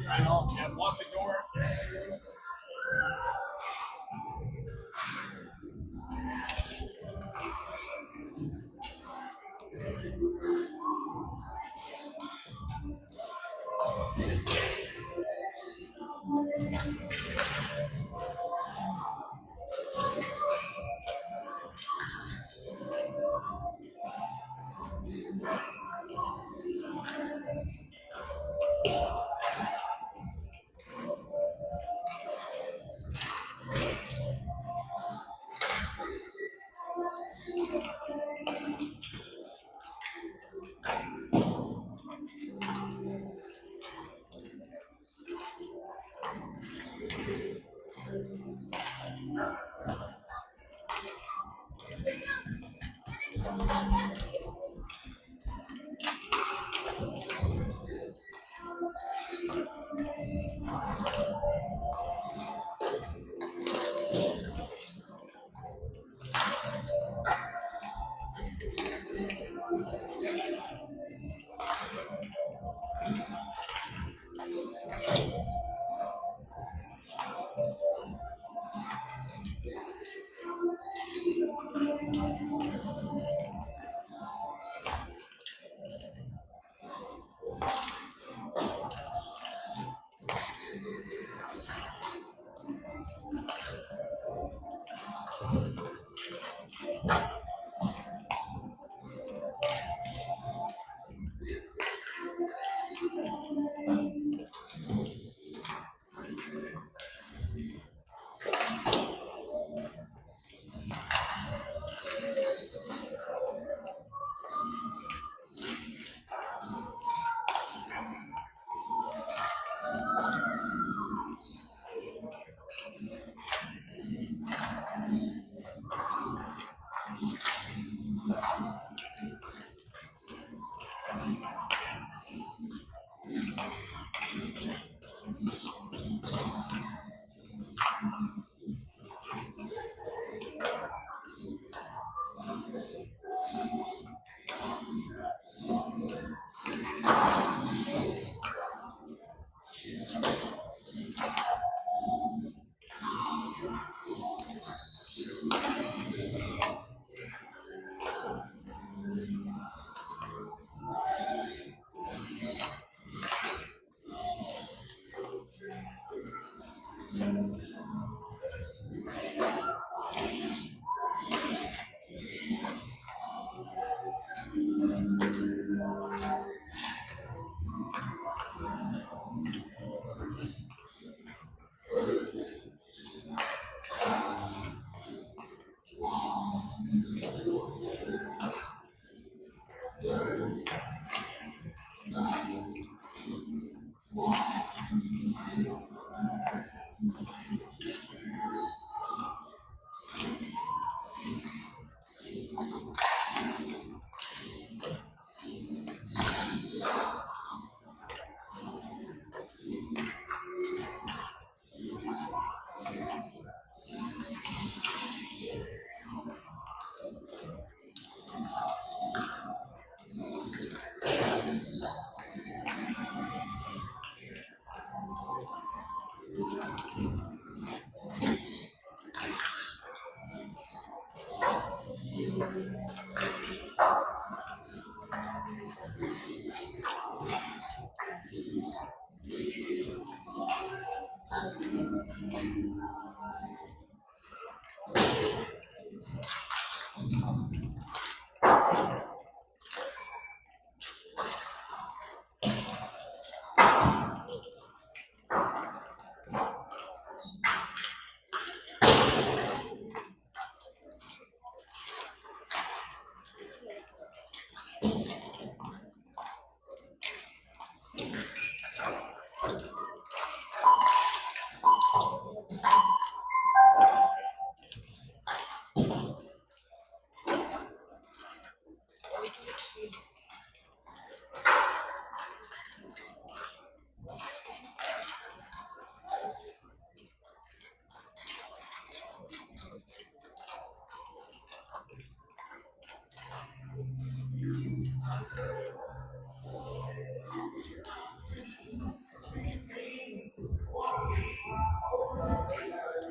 I know. Yeah, lock the door.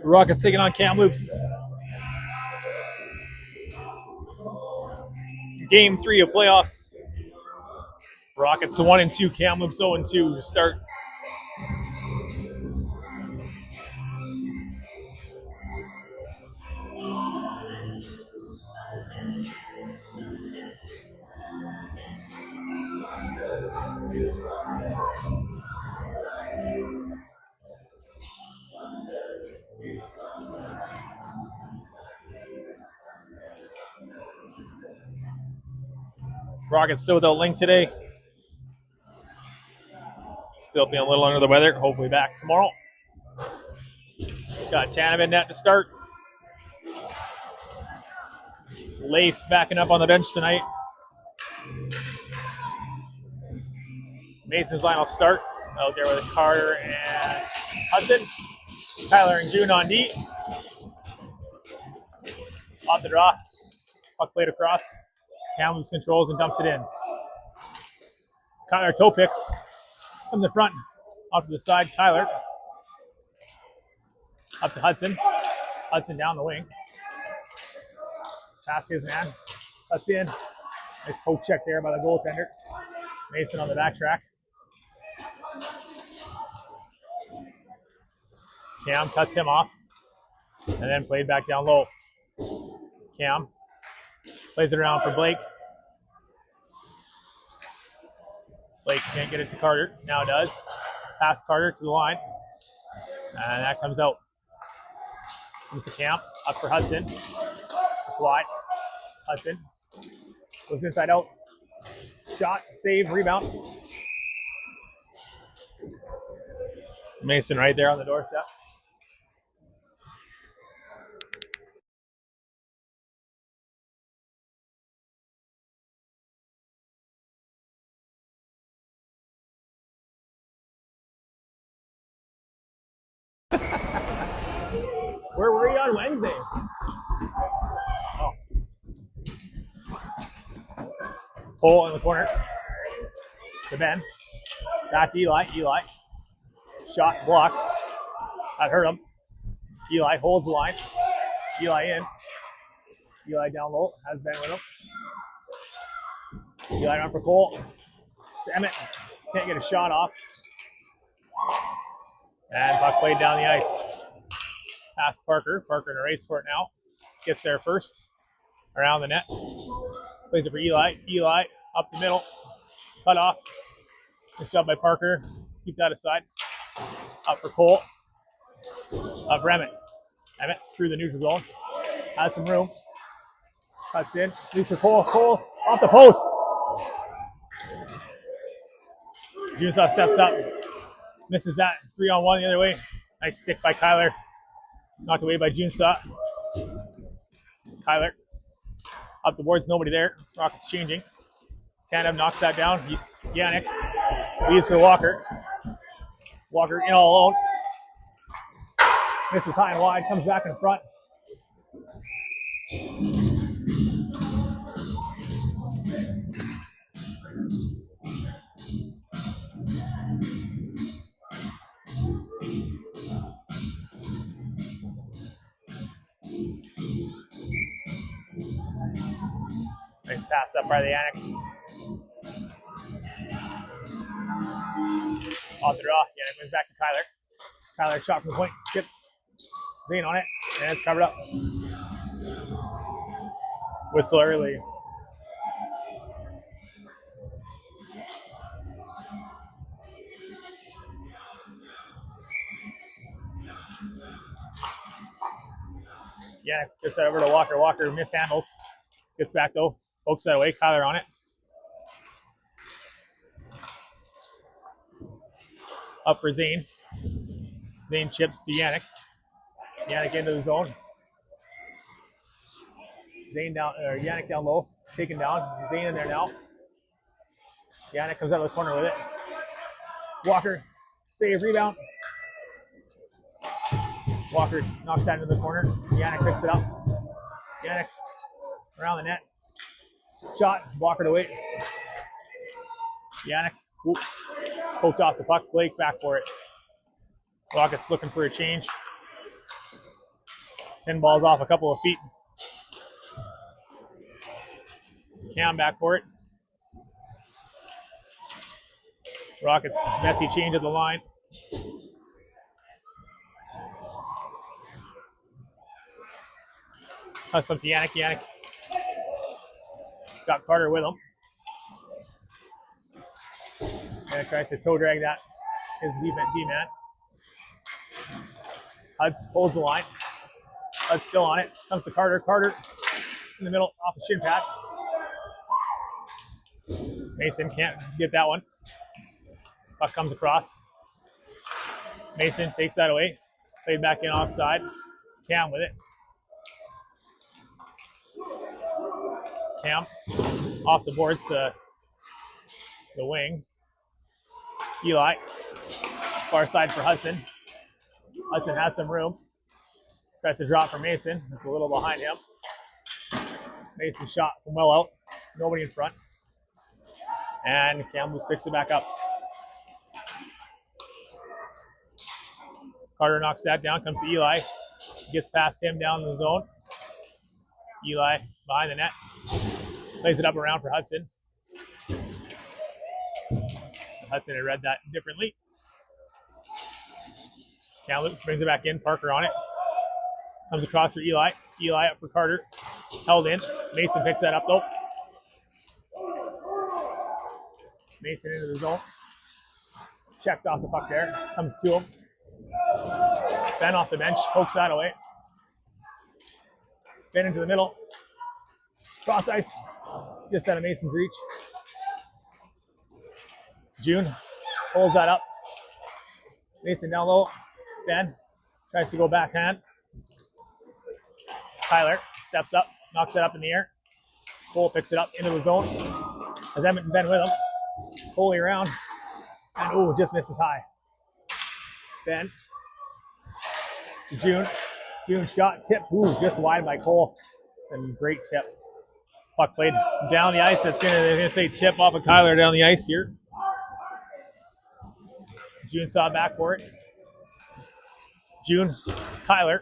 Rockets taking on Kamloops. Game 3 of playoffs. Rockets 1-2, Kamloops 0-2 to start. Rockets still without Link today. Still feeling a little under the weather. Hopefully back tomorrow. Got Tanev in net to start. Leif backing up on the bench tonight. Mason's line will start. Out there with Carter and Hudson. Tyler and June on D. Off the draw. Puck played across. Kamloops controls and dumps it in. Kyler toe picks. Comes in front. Off to the side. Tyler. Up to Hudson. Hudson down the wing. Past his man. Cuts in. Nice poke check there by the goaltender. Mason on the back track. Cam cuts him off. And then played back down low. Cam plays it around for Blake. Blake can't get it to Carter. Now does. Pass Carter to the line. And that comes out. Comes to Cam. Up for Hudson. It's wide. Hudson goes inside out. Shot, save, rebound. Mason right there on the doorstep. Where were you on Wednesday? Oh. Cole in the corner. To Ben. Back to Eli. Eli. Shot blocked. That hurt him. Eli holds the line. Eli in. Eli down low. Has Ben with him. Eli run for Cole. To Emmett. Can't get a shot off. And puck played down the ice. Past Parker. Parker in a race for it now. Gets there first. Around the net. Plays it for Eli. Eli up the middle. Cut off. Nice job by Parker. Keep that aside. Up for Cole. Up for Emmett. Emmett through the neutral zone. Has some room. Cuts in. Leaves for Cole. Cole off the post. Junsa steps up. Misses that. 3-on-1 the other way. Nice stick by Kyler. Knocked away by Junsa. Kyler. Up the boards. Nobody there. Rockets changing. Tanev knocks that down. Yannick leaves for Walker. Walker in all alone. Misses high and wide. Comes back in front. Nice pass up by the Yannick. Off the draw. Yannick wins back to Kyler. Kyler shot from the point. Chip. Zane on it. And it's covered up. Whistle early. Yannick gets that over to Walker. Walker mishandles. Gets back though. Pokes that away. Kyler on it. Up for Zane. Zane chips to Yannick. Yannick into the zone. Zane down, or Yannick down low. Taken down. Zane in there now. Yannick comes out of the corner with it. Walker. Save, rebound. Walker knocks that into the corner. Yannick picks it up. Yannick around the net. Shot. Walker to wait. Yannick. Whoop. Poked off the puck. Blake back for it. Rockets looking for a change. Pinball's off a couple of feet. Cam back for it. Rockets messy change at the line. Pass them to Yannick. Yannick got Carter with him. And tries to toe drag that. His D-man. Huds holds the line. Huds still on it. Comes to Carter. Carter in the middle off the shin pad. Mason can't get that one. Puck comes across. Mason takes that away. Played back in offside. Cam with it. Cam off the boards to the wing. Eli. Far side for Hudson. Hudson has some room. Tries to drop for Mason. It's a little behind him. Mason shot from well out. Nobody in front. And Kamloops picks it back up. Carter knocks that down. Comes to Eli. Gets past him down the zone. Eli behind the net. Plays it up around for Hudson. Hudson had read that differently. Kamloops brings it back in. Parker on it. Comes across for Eli. Eli up for Carter. Held in. Mason picks that up though. Mason into the zone. Checked off the puck there. Comes to him. Ben off the bench. Pokes that away. Ben into the middle. Cross ice. Just out of Mason's reach. June holds that up. Mason down low. Ben tries to go backhand. Tyler steps up, knocks it up in the air. Cole picks it up into the zone. Has Emmett and Ben with him. Foley around. And just misses high. Ben. June. June shot, tip. Just wide by Cole. And great tip. Puck played down the ice. They're gonna say tip off of Kyler down the ice here. June saw back for it. June, Kyler.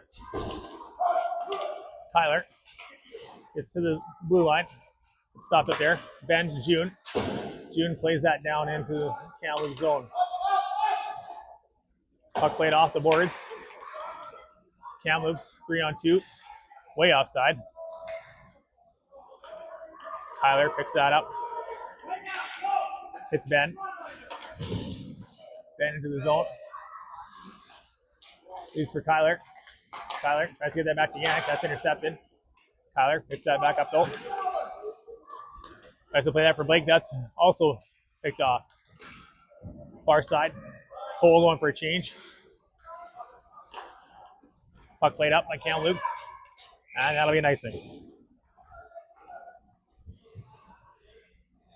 Kyler gets to the blue line. Stopped up there. Ben to June. June plays that down into the Kamloops zone. Puck played off the boards. Kamloops 3-on-2. Way offside. Kyler picks that up. It's Ben. Ben into the zone. Leaves for Kyler. Kyler tries to get that back to Yannick. That's intercepted. Kyler picks that back up though. Tries to play that for Blake. That's also picked off. Far side. Cole going for a change. Puck played up by Kamloops. And that'll be a nice thing.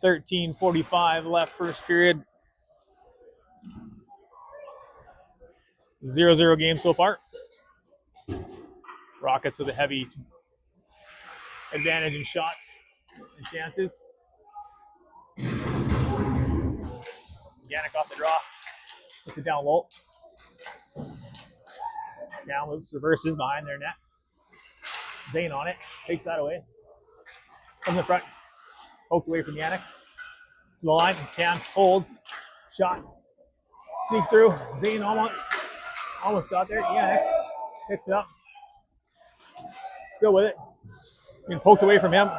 13:45 left first period. 0-0 game so far. Rockets with a heavy advantage in shots and chances. Yannick off the draw. Puts it down low. Kamloops reverses behind their net. Zane on it. Takes that away. Comes in front. Poked away from Yannick. To the line. Cam holds. Shot. Sneaks through. Zane almost got there. Yannick picks it up. Still with it. Being poked away from him.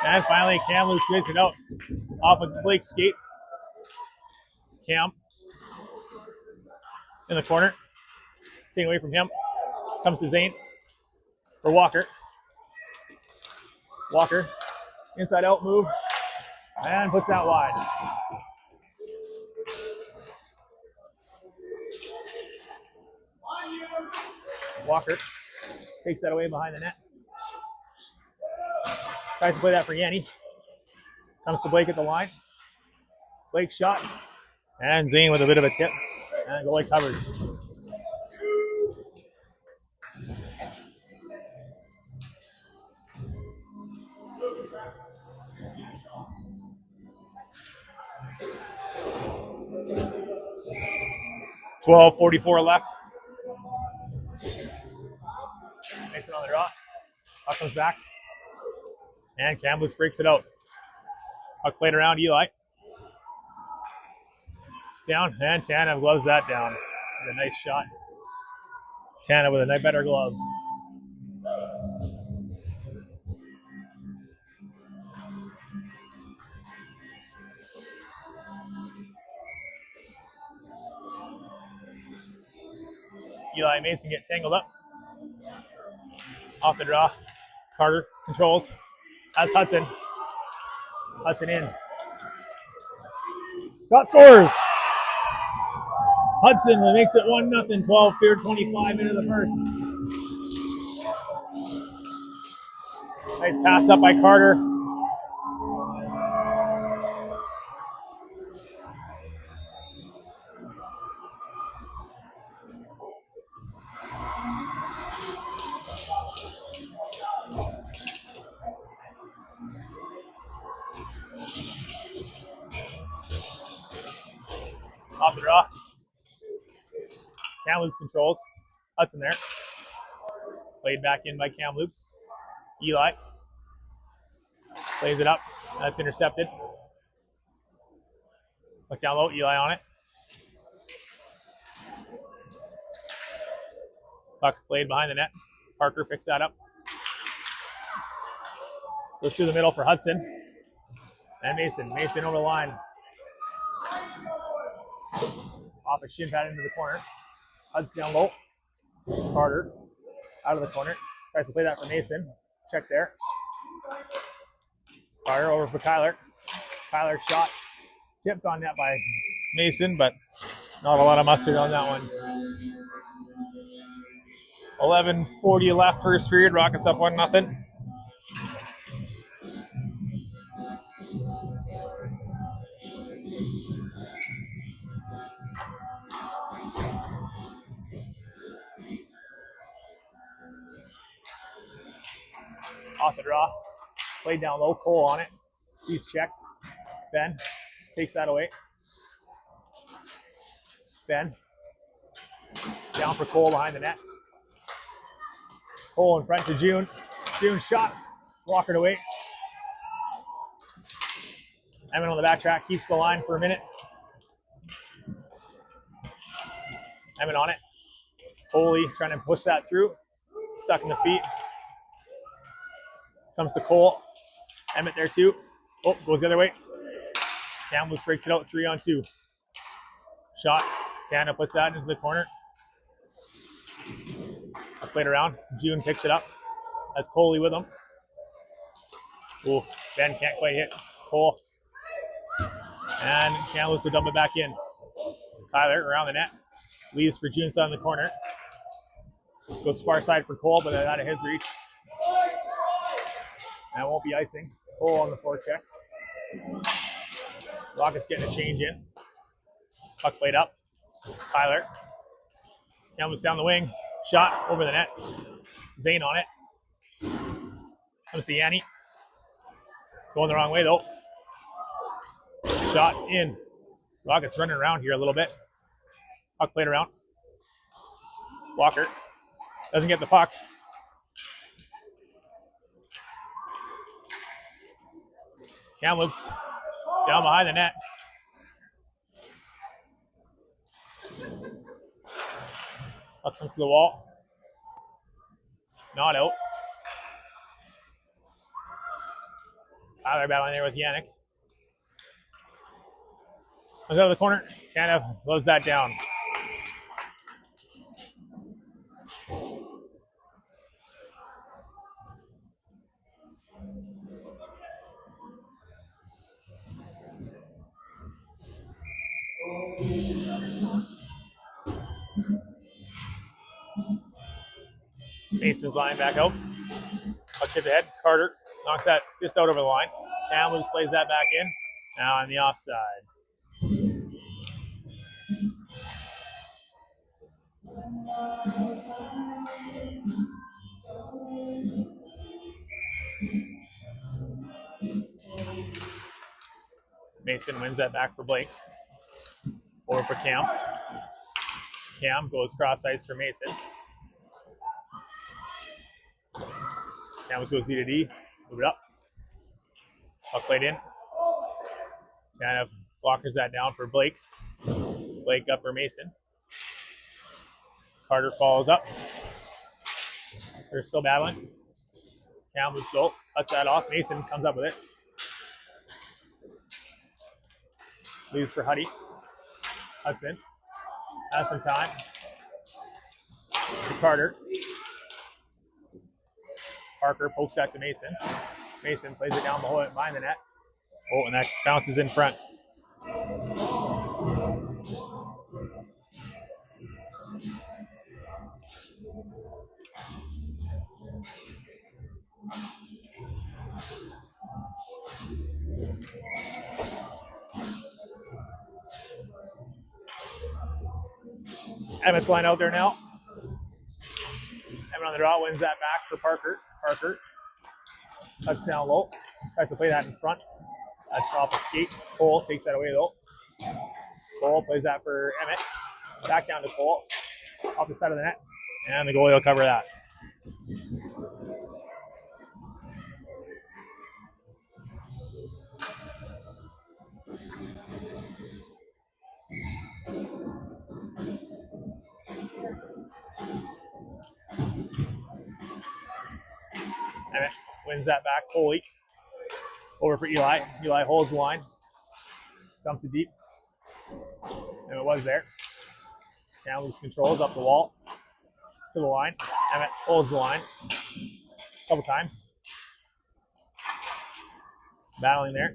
And finally, Kamloops makes it out off of Blake's skate. Cam in the corner. Taking away from him. Comes to Zane. For Walker. Walker. Inside out move. And puts that wide. Walker takes that away behind the net. Tries to play that for Yanni. Comes to Blake at the line. Blake shot. And Zane with a bit of a tip. And goalie covers. $12:44 left. Mason on Puck comes back. And Kamloops breaks it out. Puck played around Eli. Down, and Tana gloves that down. With a nice shot. Tana with a better glove. Eli and Mason get tangled up. Off the draw. Carter controls. Has Hudson. Hudson in. Shot scores. Hudson makes it 1-0, 12:25 into the first. Nice pass up by Carter. Off the draw. Kamloops controls. Hudson there. Played back in by Kamloops. Eli. Plays it up. That's intercepted. Look down low. Eli on it. Puck played behind the net. Parker picks that up. Goes through the middle for Hudson. And Mason. Mason over the line. Off a shin pad into the corner. Hudson down low. Carter out of the corner. Tries to play that for Mason. Check there. Carter over for Kyler. Kyler shot. Tipped on net by Mason, but not a lot of mustard on that one. 11:40 left first period. Rockets up 1-0. Off the draw. Played down low. Cole on it. He's checked. Ben takes that away. Ben. Down for Cole behind the net. Cole in front to June. June shot. Walkered away. Evan on the back track. Keeps the line for a minute. Evan on it. Coley trying to push that through. Stuck in the feet. Comes to Cole. Emmett there too. Oh, goes the other way. Kamloops breaks it out 3-on-2. Shot. Tana puts that into the corner. Played around. June picks it up. Has Coley with him. Oh, Ben can't quite hit Cole. And Kamloops will dump it back in. Kyler around the net. Leaves for June side in the corner. Goes far side for Cole, but out of his reach. That won't be icing. Cole on the forecheck. Rockets getting a change in. Puck played up. Kyler. Kamloops down the wing. Shot over the net. Zane on it. Comes to Yanni. Going the wrong way though. Shot in. Rockets running around here a little bit. Puck played around. Walker doesn't get the puck. Kamloops down behind the net. Puck comes to the wall. Not out. Tyler battling there with Yannick. Comes out of the corner. Tanev blows that down. Mason's line back out. Puck tip ahead. Carter knocks that just out over the line. Kamloops plays that back in. Now on the offside. Mason wins that back for Blake. Over for Cam. Cam goes cross ice for Mason. Kamloops goes D to D. Move it up. Puck played in. Kind of blockers that down for Blake. Blake up for Mason. Carter follows up. They're still battling. Kamloops still cuts that off. Mason comes up with it. Leaves for Huddy. Hudson has some time. To Carter. Parker pokes that to Mason. Mason plays it down behind the net. Oh, and that bounces in front. Emmett's line out there now. Emmett on the draw, wins that back for Parker. Parker cuts down low. Tries to play that in front. That's off a skate. Cole takes that away though. Cole plays that for Emmett. Back down to Cole. Off the side of the net. And the goalie will cover that. Emmett wins that back. Coley over for Eli. Eli holds the line. Dumps it deep. And it was there. Kamloops controls up the wall to the line. Emmett holds the line a couple times. Battling there.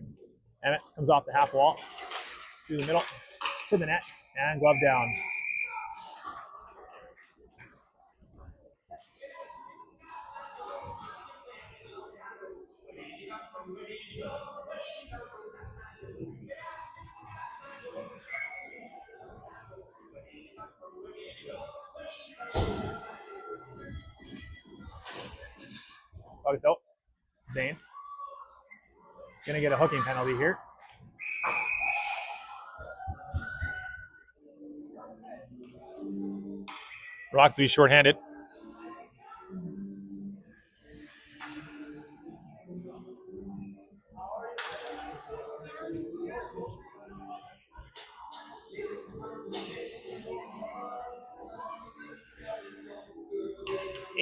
Emmett comes off the half wall through the middle to the net and glove down. Oh, it's out. Zane. Gonna get a hooking penalty here. Roxby shorthanded.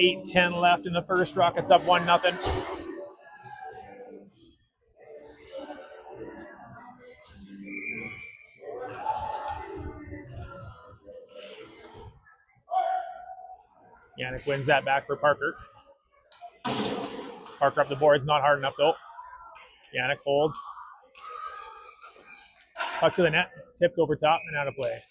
.8:10 left in the first. Rockets up 1-0. Yannick wins that back for Parker. Parker up the boards, not hard enough though. Yannick holds. Puck to the net, tipped over top and out of play.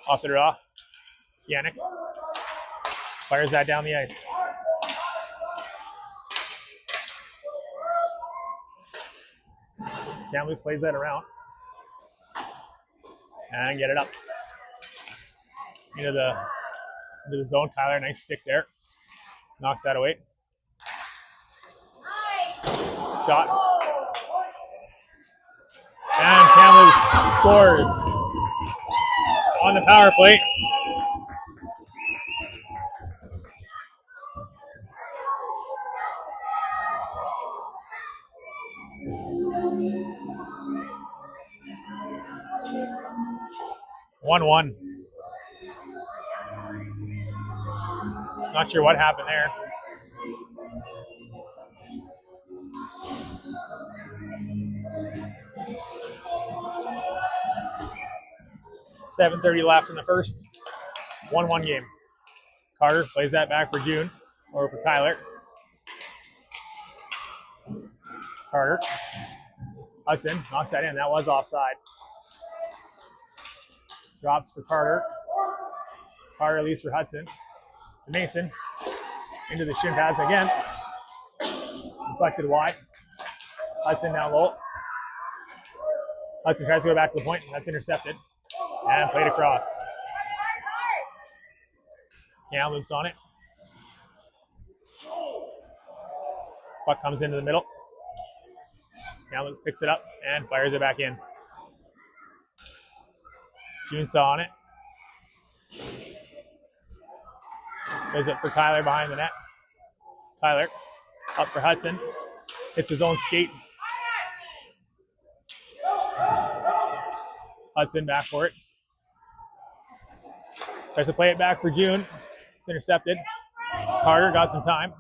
Off the draw. Yannick fires that down the ice. Kamloops plays that around. And get it up. Into the zone. Kyler, nice stick there. Knocks that away. Shot. And Kamloops scores on the power play. One. Not sure what happened there. .7:30 left in the first. 1-1 game. Carter plays that back for June, or for Kyler. Carter. Hudson knocks that in. That was offside. Drops for Carter. Carter leaves for Hudson. Mason into the shin pads again. Deflected wide. Hudson down low. Hudson tries to go back to the point. That's intercepted. And played across. Kamloops on it. Puck comes into the middle. Kamloops picks it up and fires it back in. June saw on it. Plays it for Kyler behind the net. Kyler up for Hudson. Hits his own skate. Hudson back for it. Tries to play it back for June. It's intercepted. Carter got some time.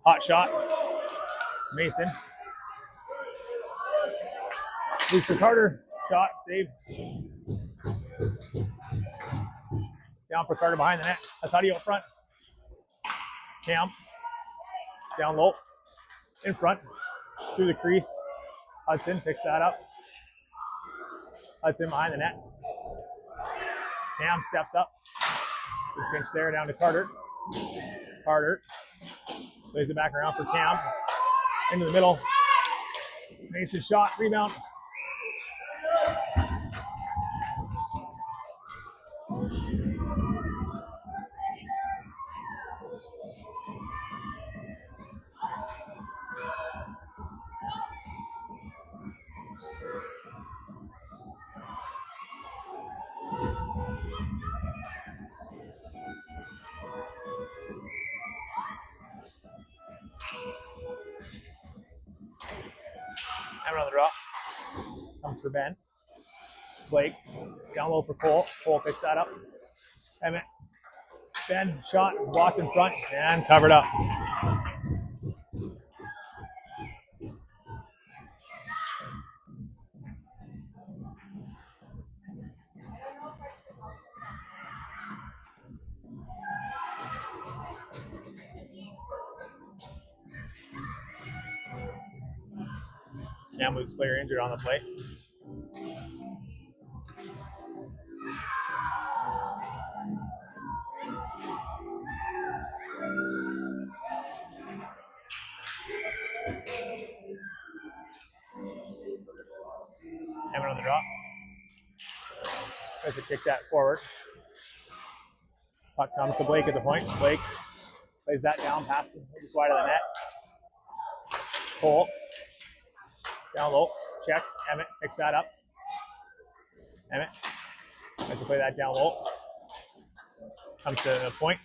Hot shot. Mason. Reach for Carter. Shot. Save. Down for Carter behind the net. That's Huddy up front. Cam. Down low. In front. Through the crease. Hudson picks that up. Hudson behind the net. Cam steps up. Good pinch there down to Carter. Carter plays it back around for Cam. Into the middle. Mason shot. Rebound. Hammer on the draw. Comes for Ben. Blake. Down low for Cole. Cole picks that up. Emmett. Ben shot. Blocked in front and covered up. Kamloops player injured on the play. Hammer on the draw. Tries to kick that forward. Puck comes to Blake at the point. Blake plays that down past him, just wide of the net. Cole. Down low. Check. Emmett picks that up. Emmett tries to play that down low. Comes to the point.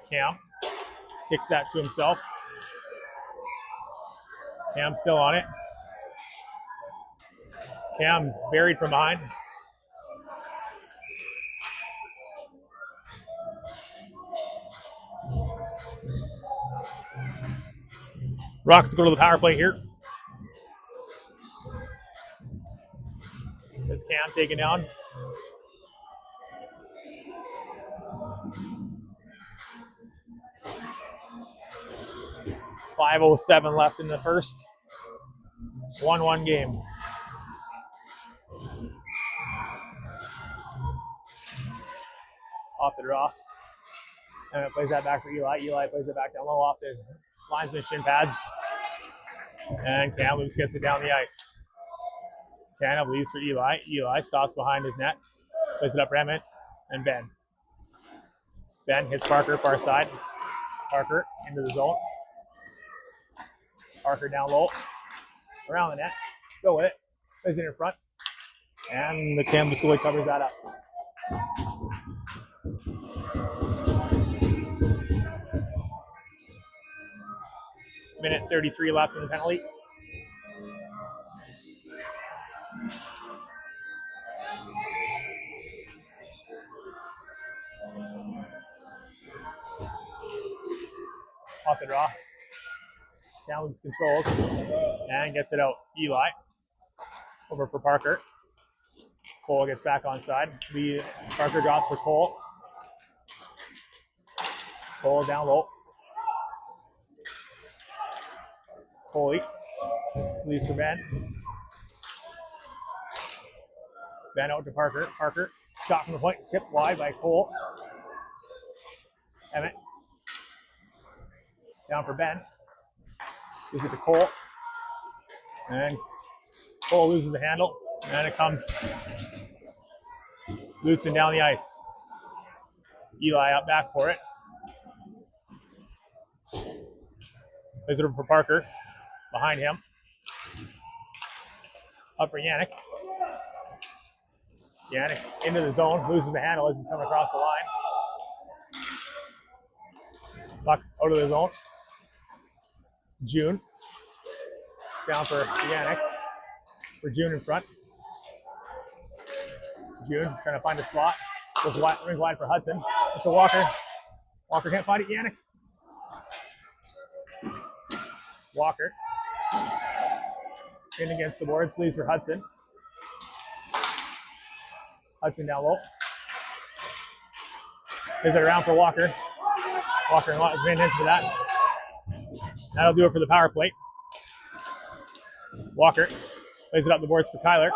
Cam kicks that to himself. Cam still on it. Cam buried from behind. Rockets go to the power play here. This Cam taken down. .507 left in the first. 1-1 game. Off the draw. And it plays that back for Eli. Eli plays it back down low off the linesman's shin pads. And Kamloops gets it down the ice. Tana leaves for Eli. Eli stops behind his net. Plays it up for Emmett and Ben. Ben hits Parker far side. Parker into the zone. Parker down low. Around the net. Go with it. Plays it in front. And the Kamloops goalie covers that up. Minute 33 left in the penalty. Off the draw. Kamloops controls and gets it out. Eli over for Parker. Cole gets back on side. Parker drops for Cole. Cole down low. Coley leaves for Ben. Ben out to Parker. Parker shot from the point, tipped wide by Cole. Emmett down for Ben. Gives it to Cole. And Cole loses the handle. And it comes loose and down the ice. Eli up back for it. Plays it over for Parker. Behind him. Up for Yannick. Yannick into the zone. Loses the handle as he's coming across the line. Puck out of the zone. June. Down for Yannick. For June in front. June trying to find a spot. Goes wide, ring wide for Hudson. It's a Walker. Walker can't find it. Yannick. Walker. In against the boards. Leaves for Hudson. Hudson down low. Is it around for Walker? Walker paying attention to that. That'll do it for the power play. Walker plays it up the boards for Kyler.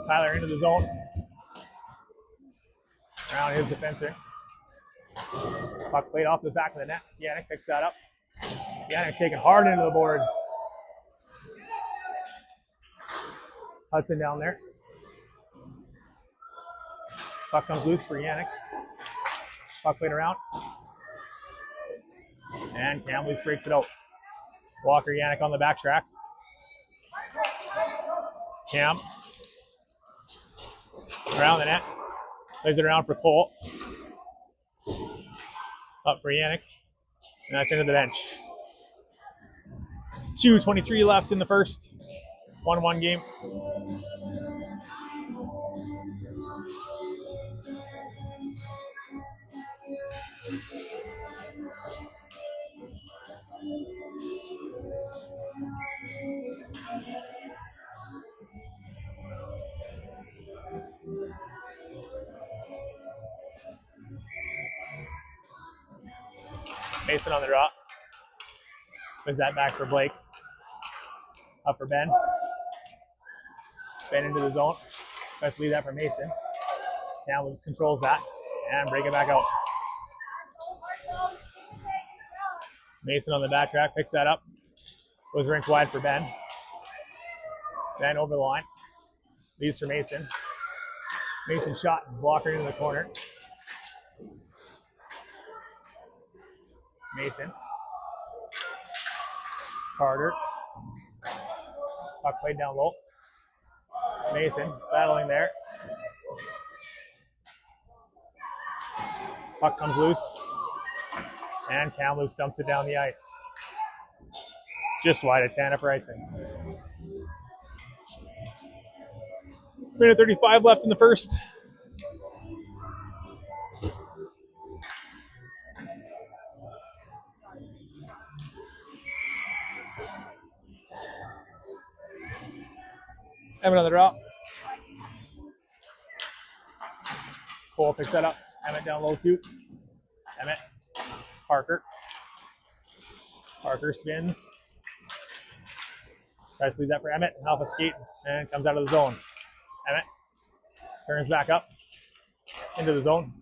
Kyler into the zone. Around his defender. Puck played off the back of the net. Yannick picks that up. Yannick taking hard into the boards. Hudson down there. Puck comes loose for Yannick. Puck played around. And Kamloops breaks it out. Walker, Yannick on the back track. Cam. Around the net. Plays it around for Cole. Up for Yannick. And that's into the bench. 2:23 left in the first. 1-1 game. Mason on the draw. Plays that back for Blake. Up for Ben. Ben into the zone. Tries to leave that for Mason. Kamloops controls that and break it back out. Mason on the back track, picks that up. Goes rink wide for Ben. Ben over the line. Leaves for Mason. Mason shot, blocker into the corner. Mason. Carter. Puck played down low. Mason battling there. Puck comes loose. And Kamloops dumps it down the ice. Just wide of Tana for icing. 3:35 left in the first. Emmett on the draw. Cole picks that up. Emmett down low too. Emmett. Parker. Parker spins. Tries to leave that for Emmett. Alpha skate and comes out of the zone. Emmett turns back up into the zone.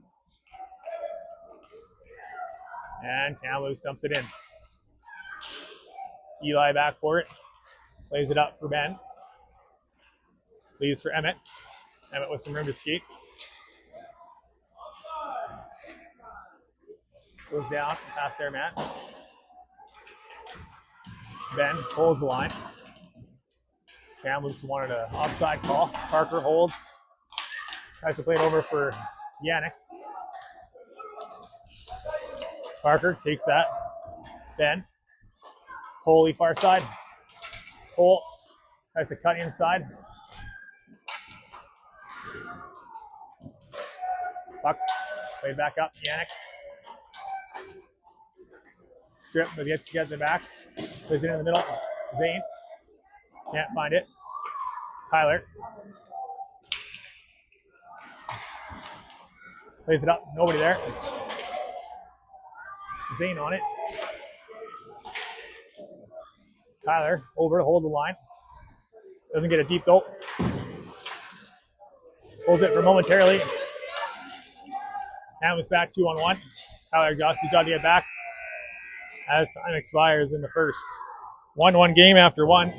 And Kamloops dumps it in. Eli back for it. Plays it up for Ben. Leaves for Emmett. Emmett with some room to skate. Goes down, past their man. Ben holds the line. Kamloops wanted an offside call. Parker holds. Tries to play it over for Yannick. Parker takes that. Ben. Coley far side. Cole tries to cut inside. Puck played back up. Yannick. Strip, but gets the back. Plays it in the middle. Zane. Can't find it. Kyler. Plays it up. Nobody there. Zane on it. Kyler over to hold the line. Doesn't get it deep though. Holds it for momentarily. And was back 2-on-1. Kyler got to get back as time expires in the first. 1-1 game after one.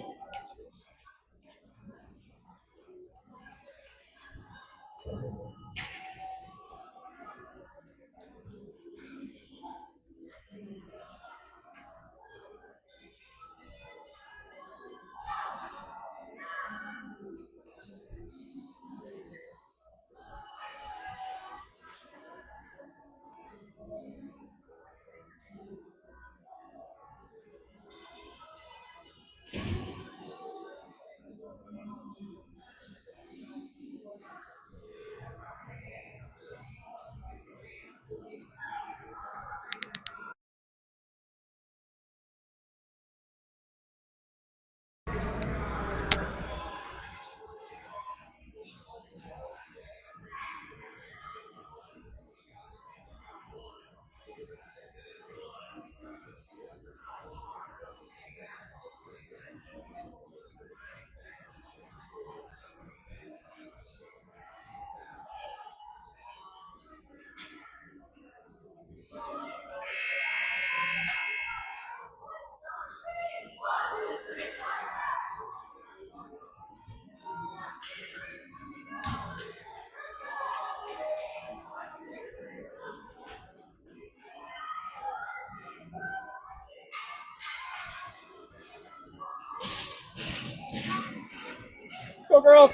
go, girls.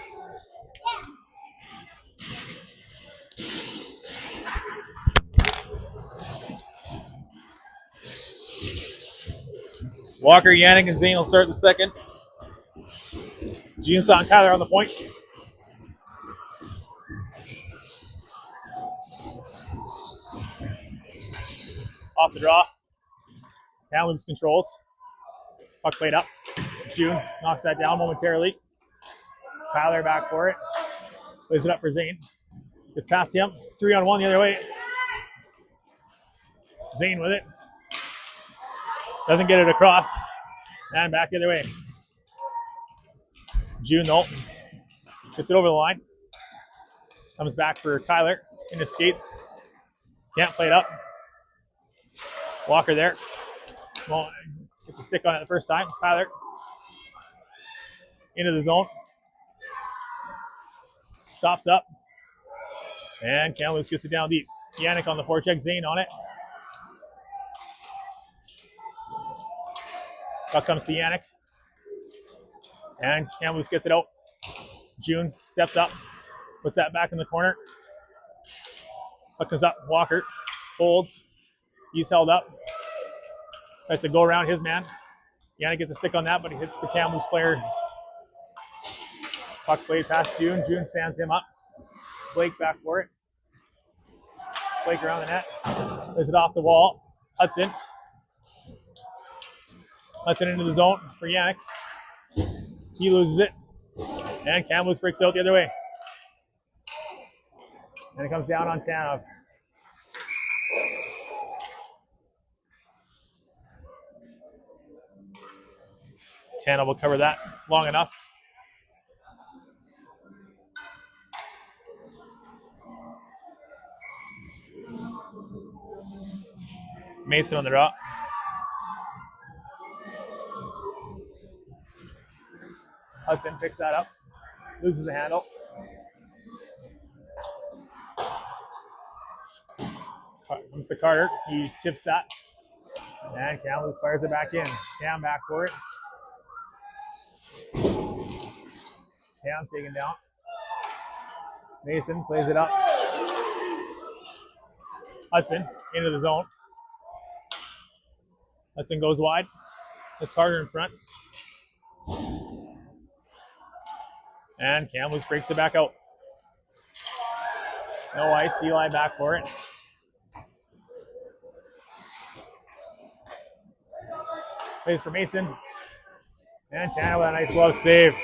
Walker, Yannick, and Zane will start the second. Junsa and Kyler on the point. Off the draw. Kamloops controls. Puck played up. June knocks that down momentarily. Kyler back for it. Plays it up for Zane. Gets past him. 3-on-1 the other way. Zane with it. Doesn't get it across. And back the other way. June, though, gets it over the line. Comes back for Kyler. Into skates. Can't play it up. Walker there. Well, gets a stick on it the first time. Kyler. Into the zone. Stops up. And Kamloops gets it down deep. Yannick on the forecheck. Zane on it. Puck comes to Yannick. And Kamloops gets it out. June steps up. Puts that back in the corner. Puck comes up. Walker holds. He's held up. Tries to go around his man. Yannick gets a stick on that, but he hits the Kamloops player. Puck played past June. June stands him up. Blake back for it. Blake around the net. Plays it off the wall. Hudson. Hudson into the zone for Yannick. He loses it. And Kamloops breaks out the other way. And it comes down on Tanev. Tanev will cover that long enough. Mason on the draw. Hudson picks that up. Loses the handle. Comes to Carter. He tips that. And Kamloops fires it back in. Cam back for it. Cam taken down. Mason plays it up. Hudson into the zone. Hudson goes wide. There's Carter in front. And Kamloops breaks it back out. No ice. Eli back for it. Plays for Mason. And Tanner with a nice glove save.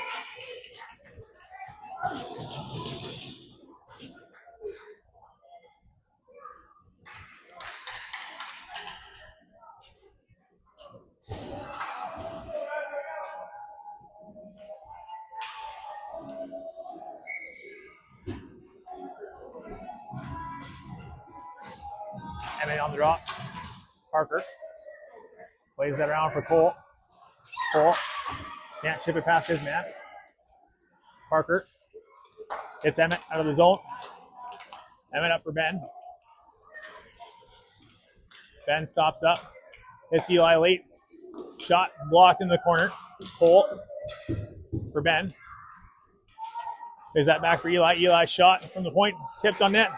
Emmett on the draw. Parker plays that around for Cole. Cole can't chip it past his man. Parker hits Emmett out of the zone. Emmett up for Ben. Ben stops up. Hits Eli late. Shot blocked in the corner. Cole for Ben. Plays that back for Eli. Eli shot from the point. Tipped on net.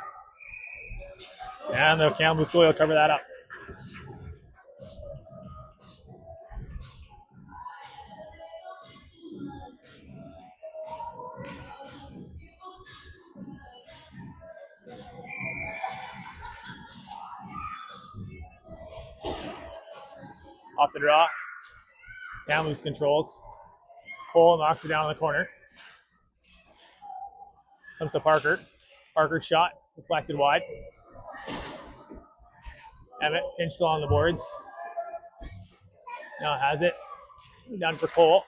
And the Kamloops goalie will cover that up. Off the draw. Kamloops controls. Cole knocks it down in the corner. Comes to Parker. Parker's shot deflected wide. Emmett pinched along the boards. Now has it. Down for Cole.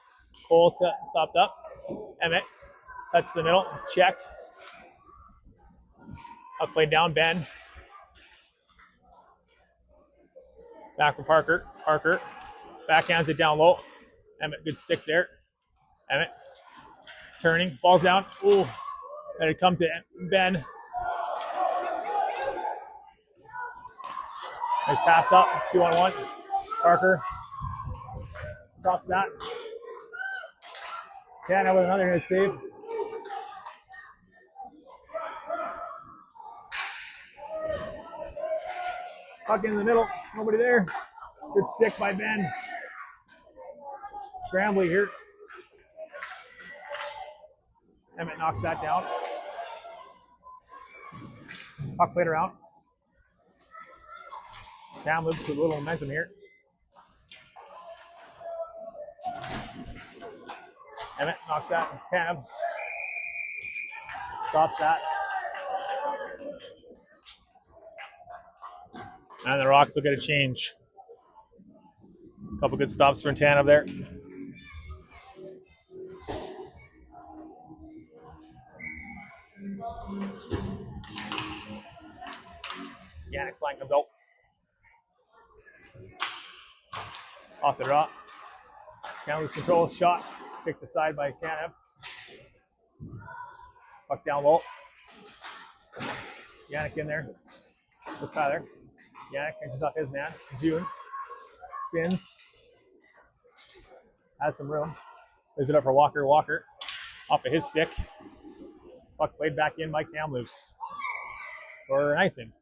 Cole stopped up. Emmett cuts the middle. Checked. Up played down. Ben. Back for Parker. Parker backhands it down low. Emmett, good stick there. Emmett turning, falls down. Ooh, let it come to Ben. Nice pass up, 2-on-1. Parker stops that. Canada with another hit save. Puck in the middle. Nobody there. Good stick by Ben. Scrambling here. Emmett knocks that down. Puck played around. Kamloops with a little momentum here. Emmett knocks that. Tab stops that. And the Rocks will get a change. A couple good stops for Tanev there. Yannick's line comes out. Off the draw. Kamloops controls shot. Kicked aside by Tanev. Puck down low. Yannick in there with Tyler. Yannick finishes off his man. June spins. Has some room. Lays it up for Walker. Walker off of his stick. Puck played back in by Kamloops for an icing.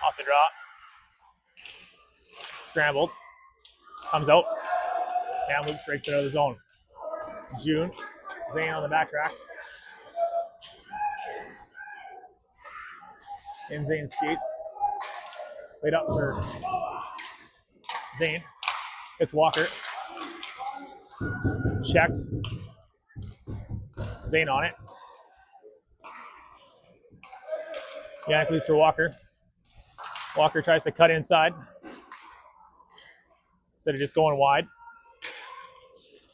Off the draw. Scrambled. Comes out. Kamloops breaks it out of the zone. June. Zane on the back track. In Zane skates. Laid up for Zane. It's Walker. Checked. Zane on it. Yannick leaves for Walker. Walker tries to cut inside instead of just going wide.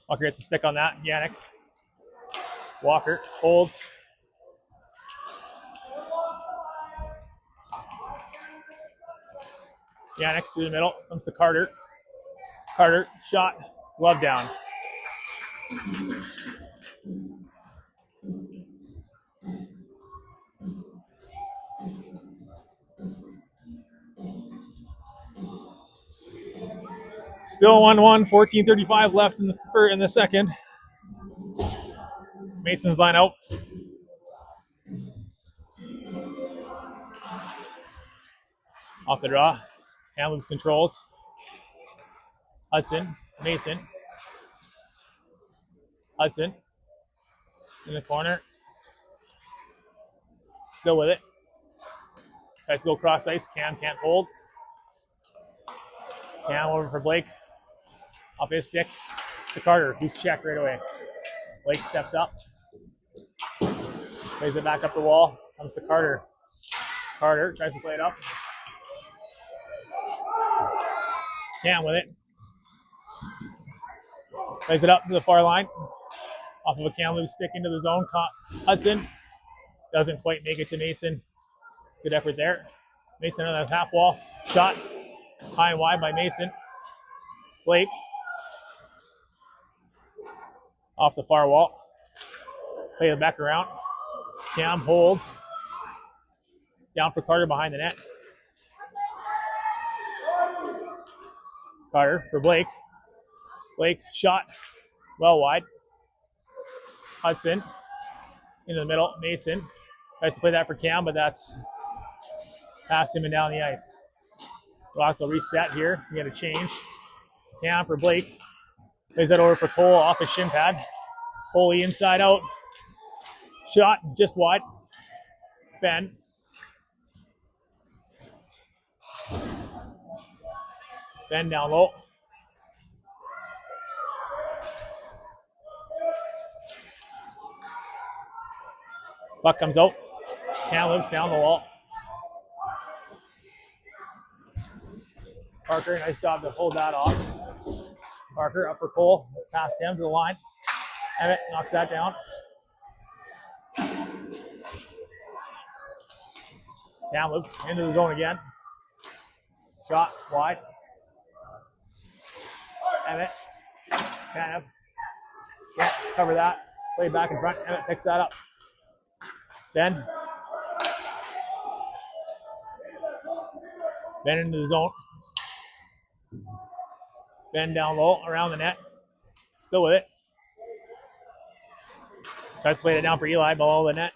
Walker gets a stick on that. Yannick. Walker holds. Yannick through the middle. Comes to Carter. Carter, shot. Glove down. Still 1-1, 14:35 left in the second. Mason's line out. Off the draw. Kamloops controls. Hudson. Mason. Hudson. In the corner. Still with it. Tries to go cross ice. Cam can't hold. Cam over for Blake. Off his stick to Carter, who's checked right away. Blake steps up. Plays it back up the wall. Comes to Carter. Carter tries to play it up. Cam with it. Plays it up to the far line. Off of a Kamloops stick into the zone. Hudson doesn't quite make it to Mason. Good effort there. Mason on the half wall. Shot high and wide by Mason. Blake. Off the far wall. Play it back around. Cam holds. Down for Carter behind the net. Carter for Blake. Blake shot well wide. Hudson into the middle. Mason tries to play that for Cam, but that's past him and down the ice. Rocks will reset here. We get a change. Cam for Blake. Plays that over for Cole off his shin pad. Coley inside out. Shot just wide. Ben. Ben down low. Puck comes out. Kamloops down the wall. Parker, nice job to hold that off. Parker up for Cole. It's past him to the line. Emmett knocks that down. Kamloops into the zone again. Shot wide. Emmett. Can't cover that. Play back in front. Emmett picks that up. Ben. Ben into the zone. Ben down low, around the net. Still with it. Tries to play it down for Eli, below the net.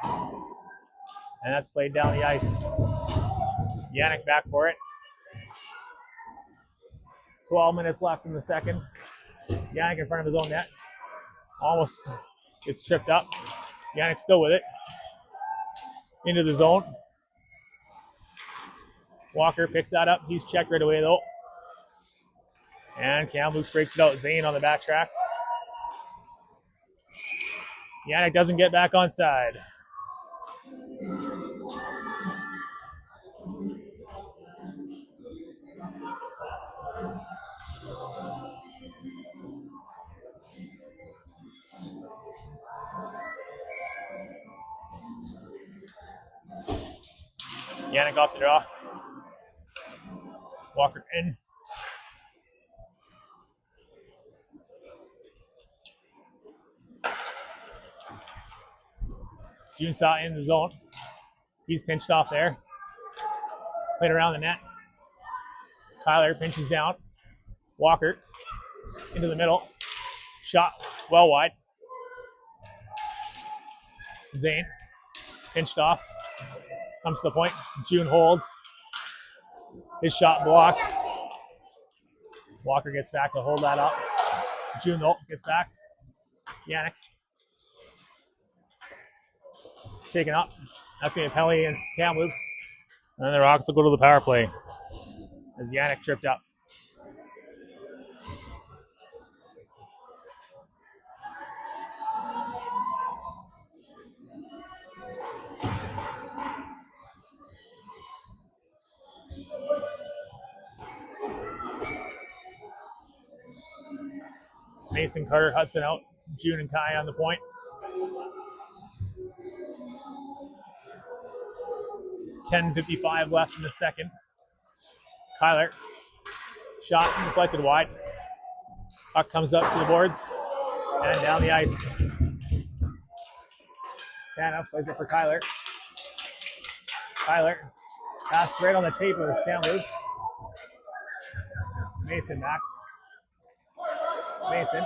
And that's played down the ice. Yannick back for it. 12 minutes left in the second. Yannick in front of his own net. Almost gets tripped up. Yannick still with it. Into the zone. Walker picks that up. He's checked right away though. And Kamloops breaks it out. Zane on the back track. Yannick doesn't get back on side. Yannick off the draw. Walker in. Junsaw in the zone. He's pinched off there. Played around the net. Kyler pinches down. Walker into the middle. Shot well wide. Zane pinched off. Comes to the point. June holds. His shot blocked. Walker gets back to hold that up. June though gets back. Yannick taken up. That's going to be a penalty against Kamloops. And then the Rockets will go to the power play as Yannick tripped up. Mason, Carter, Hudson out. June and Kai on the point. 10:55 left in the second. Kyler. Shot deflected wide. Puck comes up to the boards and down the ice. Canna plays it for Kyler. Kyler. Pass right on the tape of Kamloops. Mason back. Mason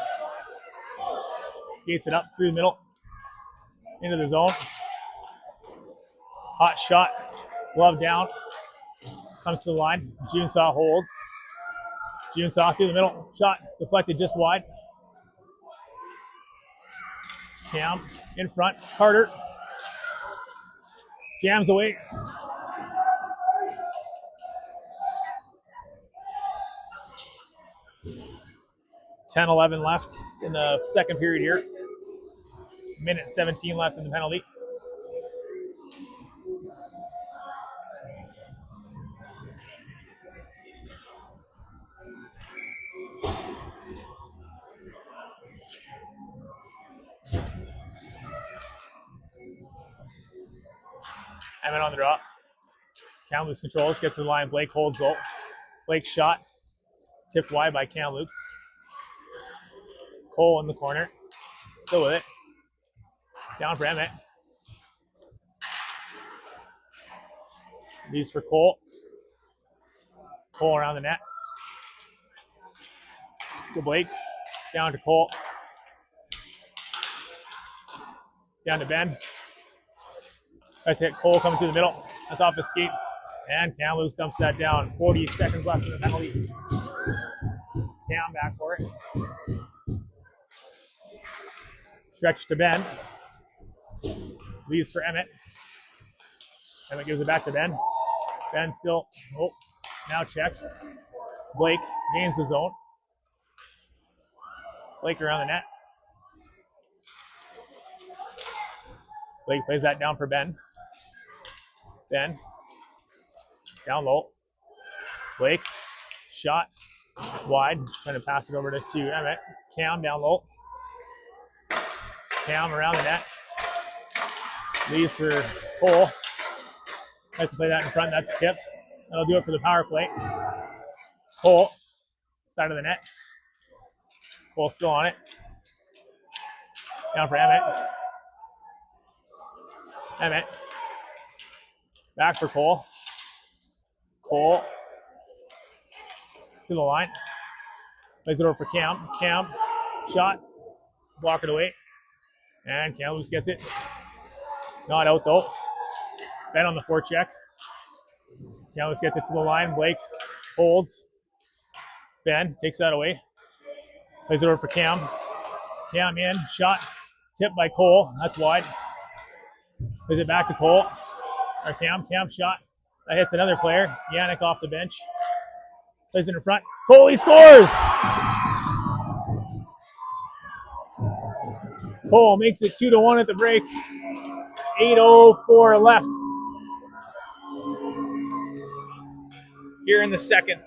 skates it up through the middle into the zone. Hot shot, glove down, comes to the line. Junsaw holds. Junsaw through the middle, shot deflected just wide. Cam in front, Carter jams away. $10-11 left in the second period here. Minute 17 left in the penalty. Emmett on the draw. Kamloops controls, gets to the line. Blake holds low. Blake's shot tipped wide by Kamloops. Cole in the corner. Still with it. Down for Emmett. Leaves for Cole. Cole around the net. To Blake. Down to Cole. Down to Ben. Tries to hit Cole coming through the middle. That's off his skate. And Kamloops dumps that down. 40 seconds left in the penalty. Cam back for it. Stretch to Ben. Leaves for Emmett. Emmett gives it back to Ben. Ben still, now checked. Blake gains the zone. Blake around the net. Blake plays that down for Ben. Ben. Down low. Blake. Shot. Wide. Trying to pass it over to Emmett. Cam down low. Cam around the net. Leaves for Cole. Tries to play that in front. That's tipped. That'll do it for the power play. Cole. Side of the net. Cole still on it. Down for Emmett. Emmett. Back for Cole. Cole to the line. Plays it over for Cam. Cam, shot. Block it away. And Kamloops gets it. Not out though. Ben on the forecheck. Kamloops gets it to the line. Blake holds. Ben takes that away. Plays it over for Cam. Cam in. Shot. Tipped by Cole. That's wide. Plays it back to Cole. Or Cam. Cam shot. That hits another player. Yannick off the bench. Plays it in front. Cole, he scores! Cole makes it 2-1 at the break. 8:04 left here in the second.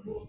Well,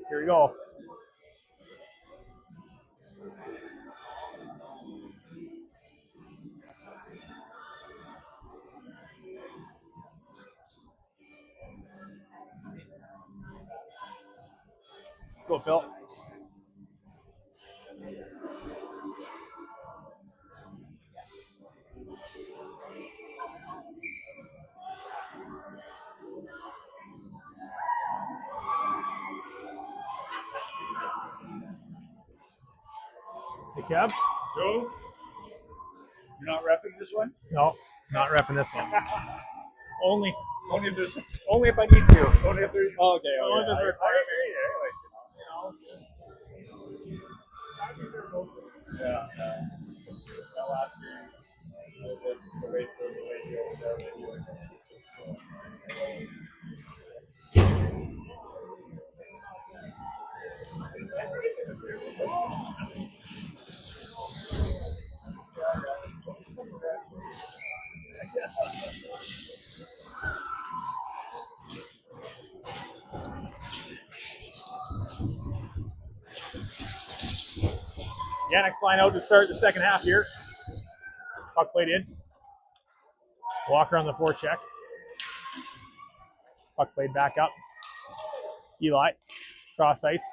here we go. Let's go, Phil. Hey, Kev. Joe, you're not reffing this one? No, not repping this one. Only Only if there's. only if I need to. Only if there's. Oh, okay. Only if there's a requirement. Yeah. That last game, the way you over there, maybe like just. Yannick's line out to start the second half here. Puck played in. Walker on the forecheck. Puck played back up. Eli, cross ice.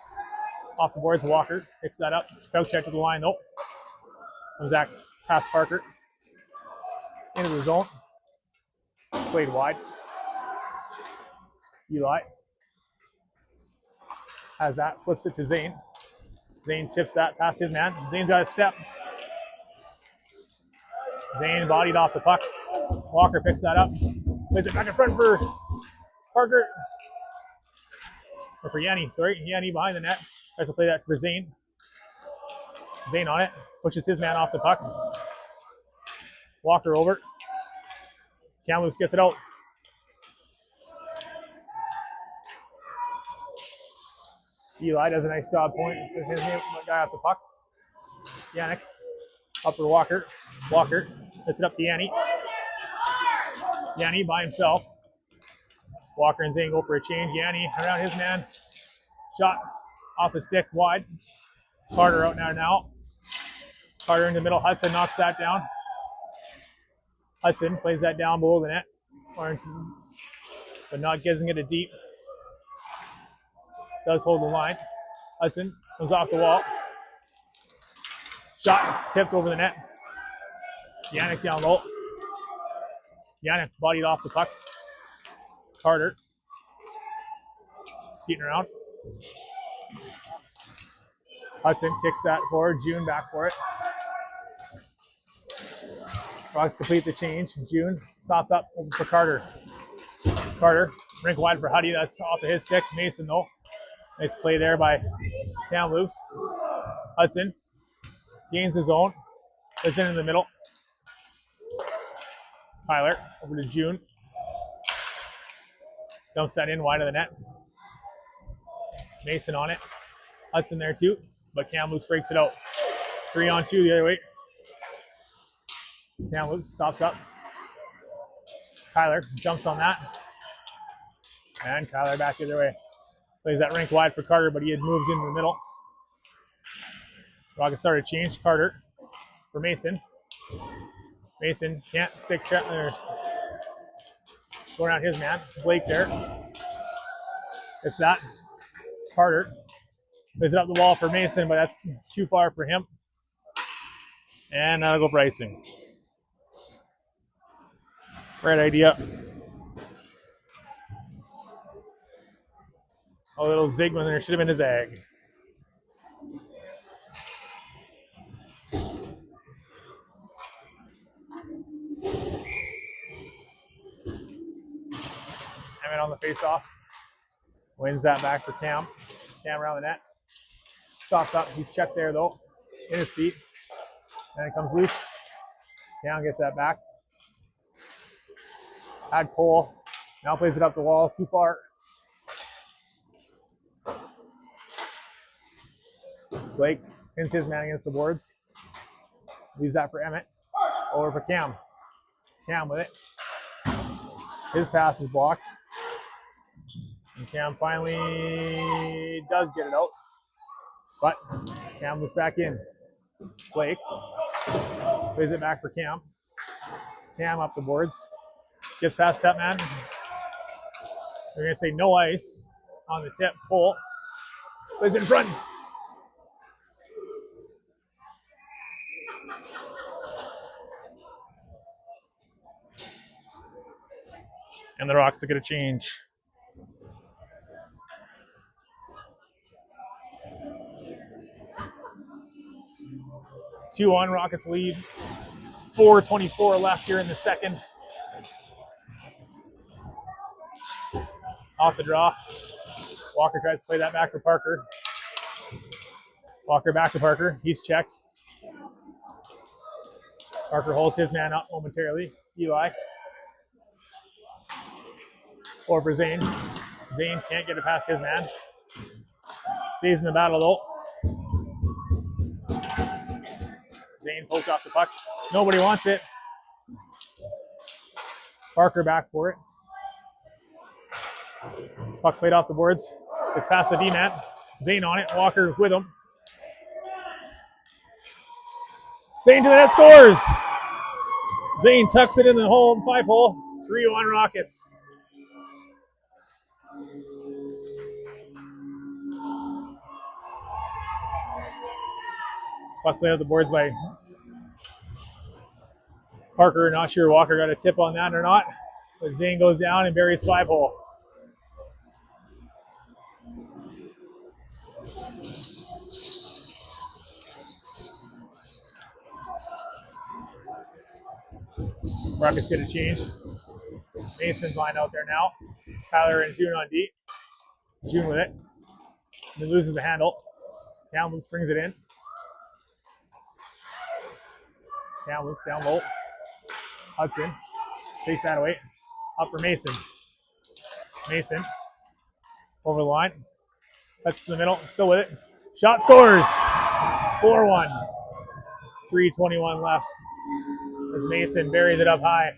Off the boards, Walker picks that up. Spell check to the line though. Comes back past Parker. Into the zone. Played wide. Eli has that, flips it to Zane. Zane tips that past his man. Zane's got a step. Zane bodied off the puck. Walker picks that up. Plays it back in front for Parker. Or for Yanni, sorry. Yanni behind the net. Tries to play that for Zane. Zane on it. Pushes his man off the puck. Walker over. Kamloops gets it out. Eli does a nice job pointing his guy off the puck. Yannick up for Walker. Walker hits it up to Yanni. Yanni by himself. Walker and Zane go for a change. Yanni around his man. Shot off the stick wide. Carter out now. Carter in the middle. Hudson knocks that down. Hudson plays that down below the net. But not getting it deep. Does hold the line. Hudson comes off the wall. Shot tipped over the net. Yannick down low. Yannick bodied off the puck. Carter skating around. Hudson kicks that forward. June back for it. Frogs complete the change. June stops up over for Carter. Carter, rink wide for Huddy. That's off of his stick. Mason though. Nice play there by Kamloops. Hudson gains his own. Is in the middle. Kyler over to June. Dumps that in wide of the net. Mason on it. Hudson there too, but Kamloops breaks it out. 3-on-2 the other way. Kamloops stops up. Kyler jumps on that. And Kyler back the other way. Plays that rink wide for Carter, but he had moved into the middle. Rockets started to change. Carter for Mason. Mason can't stick check. Go around his man. Blake there. It's that. Carter Plays it up the wall for Mason, but that's too far for him. And that'll go for icing. Right idea. A little zig when there should have been a zag. Emmett on the face-off. Wins that back for Cam. Cam around the net. Stops up. He's checked there, though. In his feet. And it comes loose. Cam gets that back. Had Cole. Now plays it up the wall. Too far. Blake pins his man against the boards. Leaves that for Emmett. Over for Cam. Cam with it. His pass is blocked. And Cam finally does get it out. But Cam was back in. Blake plays it back for Cam. Cam up the boards. Gets past that man. They're going to say no ice on the tip. Cole plays it in front. And the Rockets are going to change. Two-1 Rockets lead. 4:24 left here in the second. Off the draw. Walker tries to play that back for Parker. Walker back to Parker. He's checked. Parker holds his man up momentarily. Eli. Over for Zane. Zane can't get it past his man. Stays in the battle though. Zane poked off the puck. Nobody wants it. Parker back for it. Puck played off the boards. It's past the D-man. Zane on it. Walker with him. Zane to the net, scores! Zane tucks it in the home 5-hole. 3-1 Rockets. Puck played off the boards by Parker. Not sure Walker got a tip on that or not. But Zane goes down and buries 5-hole. Rockets get a change. Mason's line out there now. Tyler and June on D. June with it. He loses the handle. Kamloops brings it in. Kamloops down low. Hudson takes that away. Up for Mason. Mason over the line. Cuts to the middle. Still with it. Shot scores. 4-1. 3:21 left. As Mason buries it up high.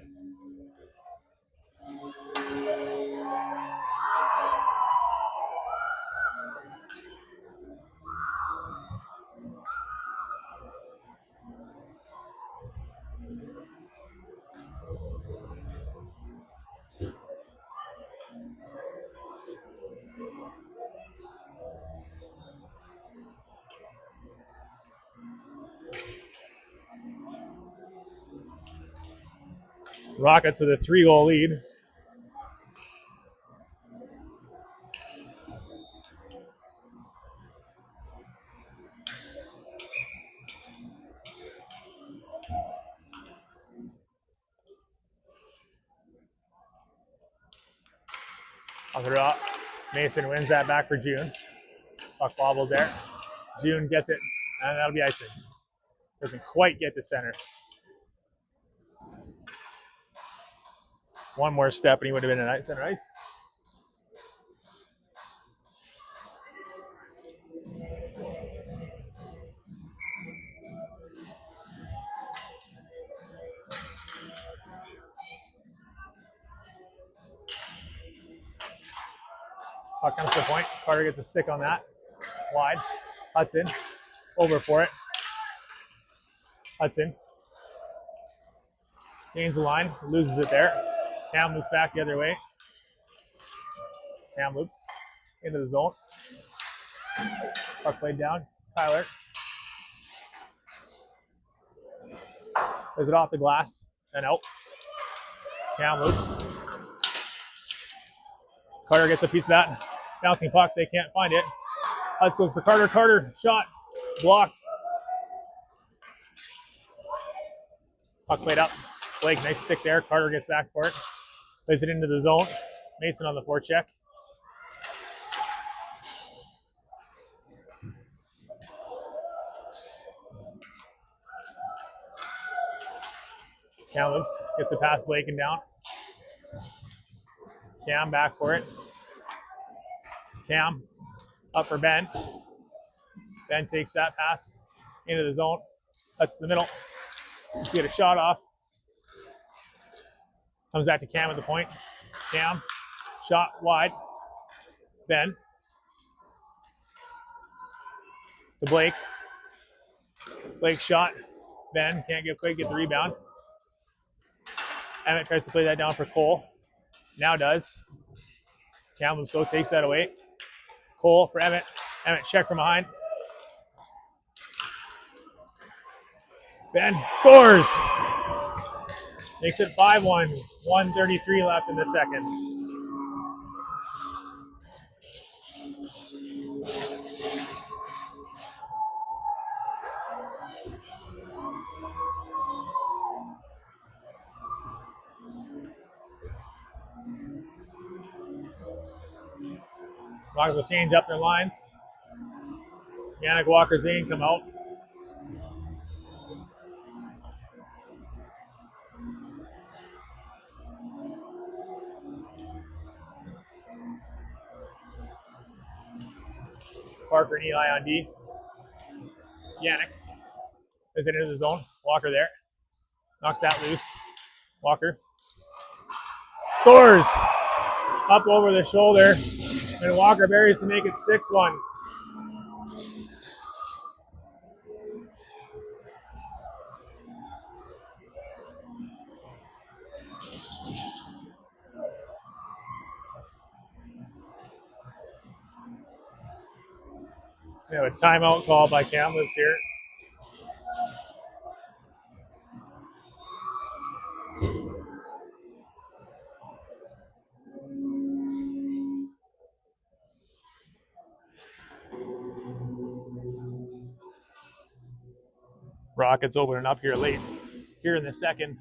Rockets with a 3-goal lead. Off the draw. Mason wins that back for June. Puck bobbles there. June gets it, and that'll be icing. Doesn't quite get to center. One more step, and he would have been in center ice. Puck comes to the point. Carter gets a stick on that. Wide. Hudson. Over for it. Hudson. Gains the line. Loses it there. Kamloops back the other way. Kamloops into the zone. Puck played down. Tyler. Plays it off the glass and out. Kamloops. Carter gets a piece of that. Bouncing puck. They can't find it. Let's goes for Carter. Carter. Shot. Blocked. Puck played up. Blake, nice stick there. Carter gets back for it. Plays it into the zone. Mason on the forecheck. Kamloops gets a pass Blake and down. Cam back for it. Cam up for Ben. Ben takes that pass into the zone. That's the middle. Let's get a shot off. Comes back to Cam at the point. Cam, shot wide. Ben. To Blake. Blake shot. Ben can't get the rebound. Emmett tries to play that down for Cole. Now does. Kamloops so takes that away. Cole for Emmett. Emmett check from behind. Ben scores. Makes it 5-1. 1:33 left in the second. Rockets will change up their lines. Yannick Walker-Zane come out. Parker and Eli on D. Yannick is it into the zone. Walker there. Knocks that loose. Walker scores. Up over the shoulder. And Walker buries to make it 6-1. We have a timeout call by Kamloops here. Rockets opening up here late. Here in the second.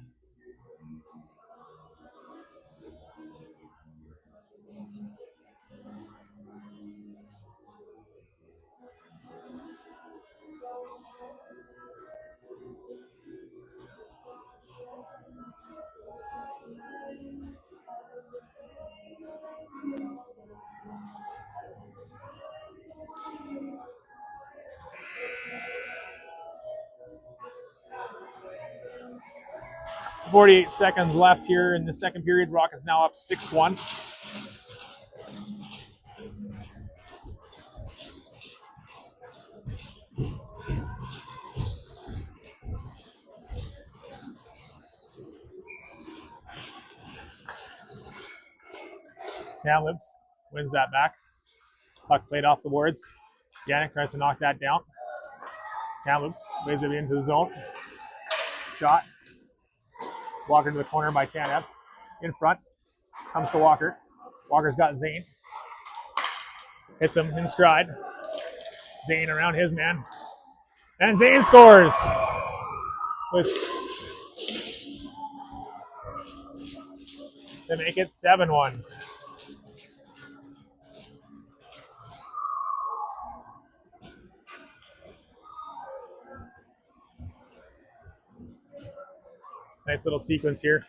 .48 seconds left here in the second period. Rockets now up 6-1. Kamloops wins that back. Puck played off the boards. Yannick tries to knock that down. Kamloops plays it into the zone. Shot. Walker to the corner by Tanev. In front. Comes to Walker. Walker's got Zane. Hits him in stride. Zane around his man. And Zane scores. To make it 7-1. Nice little sequence here.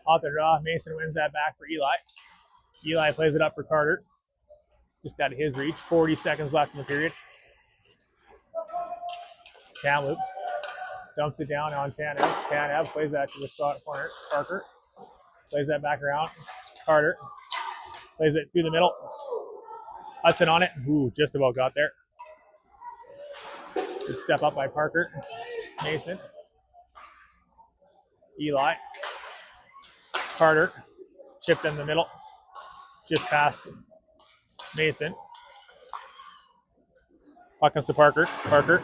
Off the draw, Mason wins that back for Eli. Eli plays it up for Carter. Just out of his reach. 40 seconds left in the period. Kamloops dumps it down on Tanev. Tanev plays that to the shot corner. Parker plays that back around. Carter plays it through the middle. Hudson on it. Ooh, just about got there. Good step up by Parker. Mason. Eli. Carter. Chipped in the middle. Just past Mason. Puck comes to Parker. Parker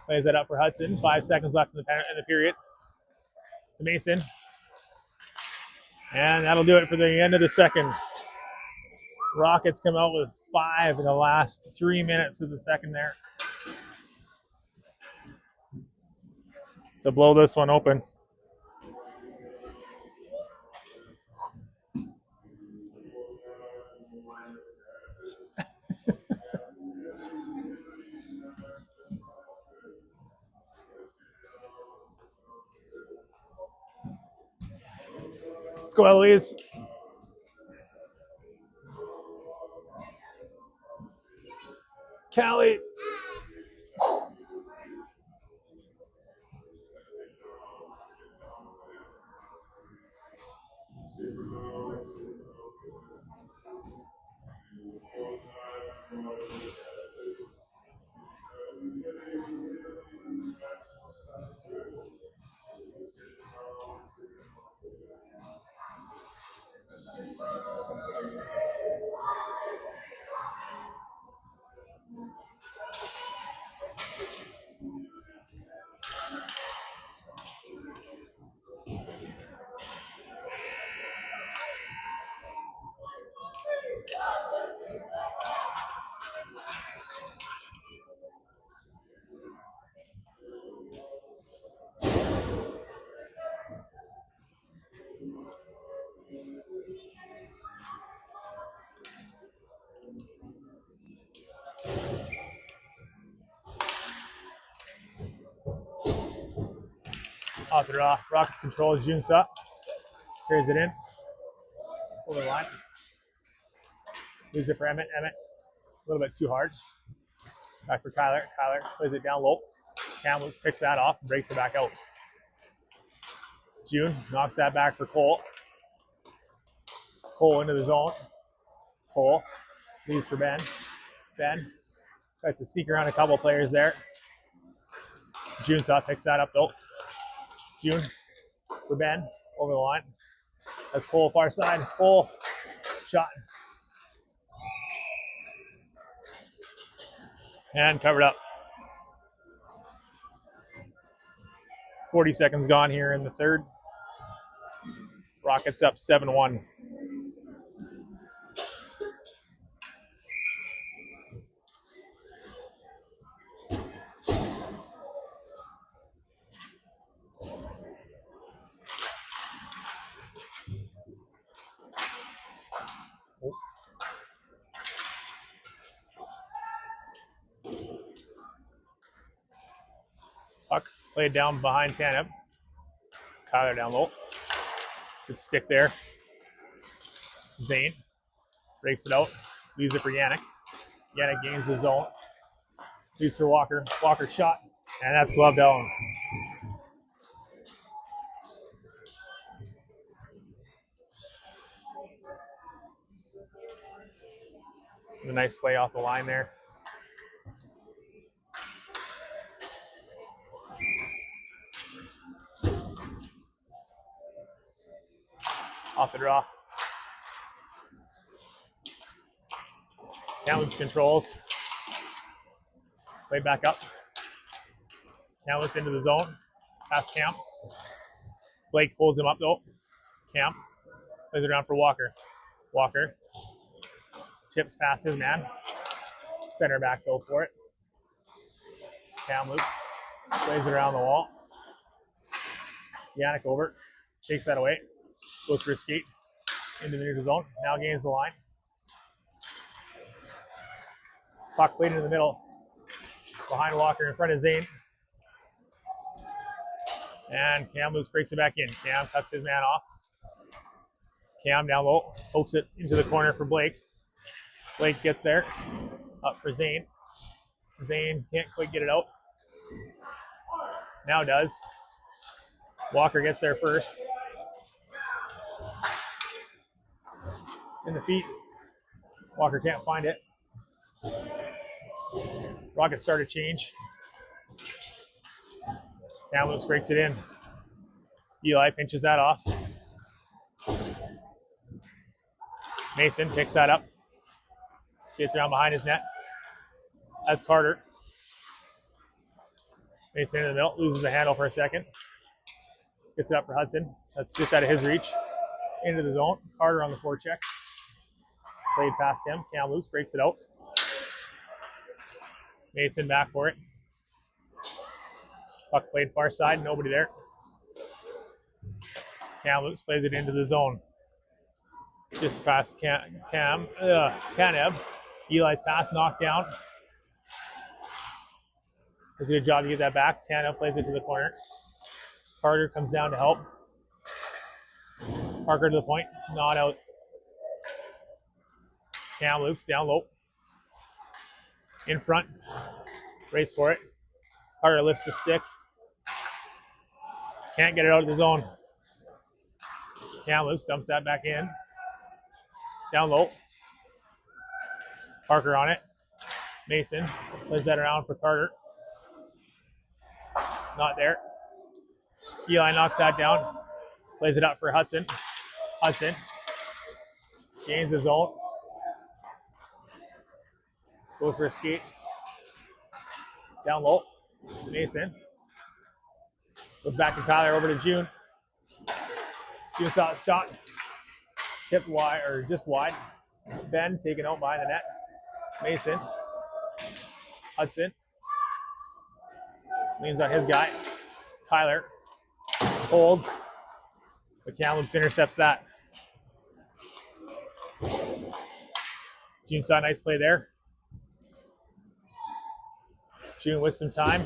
plays that up for Hudson. 5 seconds left in the period. To Mason. And that'll do it for the end of the second. Rockets come out with 5 in the last 3 minutes of the second there. To blow this one open. Let's go, Eloise. Callie. Off the draw. Rockets control. Junsa carries it in. Over the line. Leaves it for Emmett. Emmett, a little bit too hard. Back for Kyler. Kyler plays it down low. Kamloops picks that off and breaks it back out. June knocks that back for Cole. Cole into the zone. Cole leaves for Ben. Ben tries to sneak around a couple players there. Junsa picks that up though. June for Ben over the line. That's Cole far side. Cole shot. And covered up. 40 seconds gone here in the third. Rockets up 7-1. Puck played down behind Tanev. Kyler down low. Good stick there. Zane breaks it out. Leaves it for Yannick. Yannick gains the zone. Leaves for Walker. Walker shot. And that's gloved down. A nice play off the line there. Off the draw. Kamloops controls. Play back up. Kamloops into the zone. Past Camp. Blake holds him up though. Camp plays it around for Walker. Walker chips past his man. Center back though for it. Kamloops plays it around the wall. Yannick over. Takes that away. Goes for a skate into the neutral zone. Now gains the line. Puck played into the middle. Behind Walker in front of Zane. And Kamloops breaks it back in. Cam cuts his man off. Cam down low. Pokes it into the corner for Blake. Blake gets there. Up for Zane. Zane can't quite get it out. Now does. Walker gets there first. In the feet. Walker can't find it. Rocket started change. Kamloops breaks it in. Eli pinches that off. Mason picks that up. Skates around behind his net. As Carter. Mason in the middle, loses the handle for a second. Gets it up for Hudson. That's just out of his reach. Into the zone. Carter on the forecheck. Played past him. Kamloops breaks it out. Mason back for it. Puck played far side, nobody there. Kamloops plays it into the zone. Just past Tanev. Eli's pass knocked down. Does a good job to get that back. Tanev plays it to the corner. Carter comes down to help. Parker to the point, not out. Kamloops down low. In front. Race for it. Carter lifts the stick. Can't get it out of the zone. Kamloops dumps that back in. Down low. Parker on it. Mason plays that around for Carter. Not there. Eli knocks that down. Plays it up for Hudson. Hudson gains the zone. Goes for a skate. Down low. Mason. Goes back to Kyler over to June. June saw a shot. Tipped wide, or just wide. Ben taken out behind the net. Mason. Hudson. Leans on his guy. Kyler. Holds. But Kamloops intercepts that. June saw a nice play there. June with some time.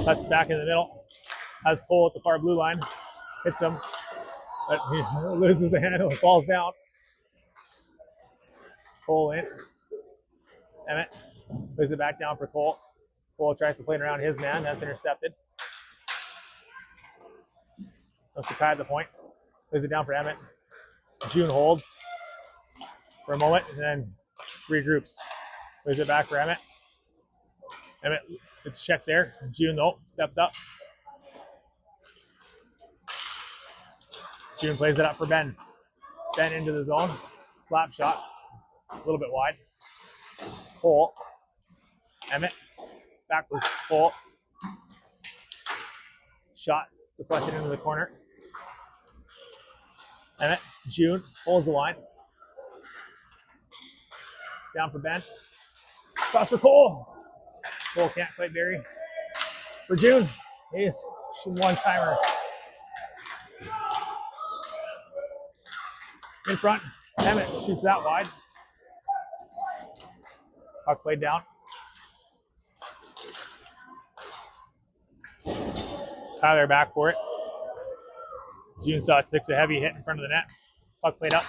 Cuts back in the middle. Has Cole at the far blue line. Hits him. But he loses the handle and falls down. Cole in. Emmett plays it back down for Cole. Cole tries to play it around his man. That's intercepted. Goes to Kai at the point. Plays it down for Emmett. June holds for a moment and then regroups. Plays it back for Emmett. Emmett, it's checked there. June, though, steps up. June plays it up for Ben. Ben into the zone. Slap shot. A little bit wide. Cole. Emmett. Back for Cole. Shot deflected into the corner. Emmett. June holds the line. Down for Ben. Cross for Cole. Cole can't quite bury. For June. He's one-timer. In front. Emmett shoots that wide. Puck played down. Tyler back for it. June saw it takes a heavy hit in front of the net. Puck played up.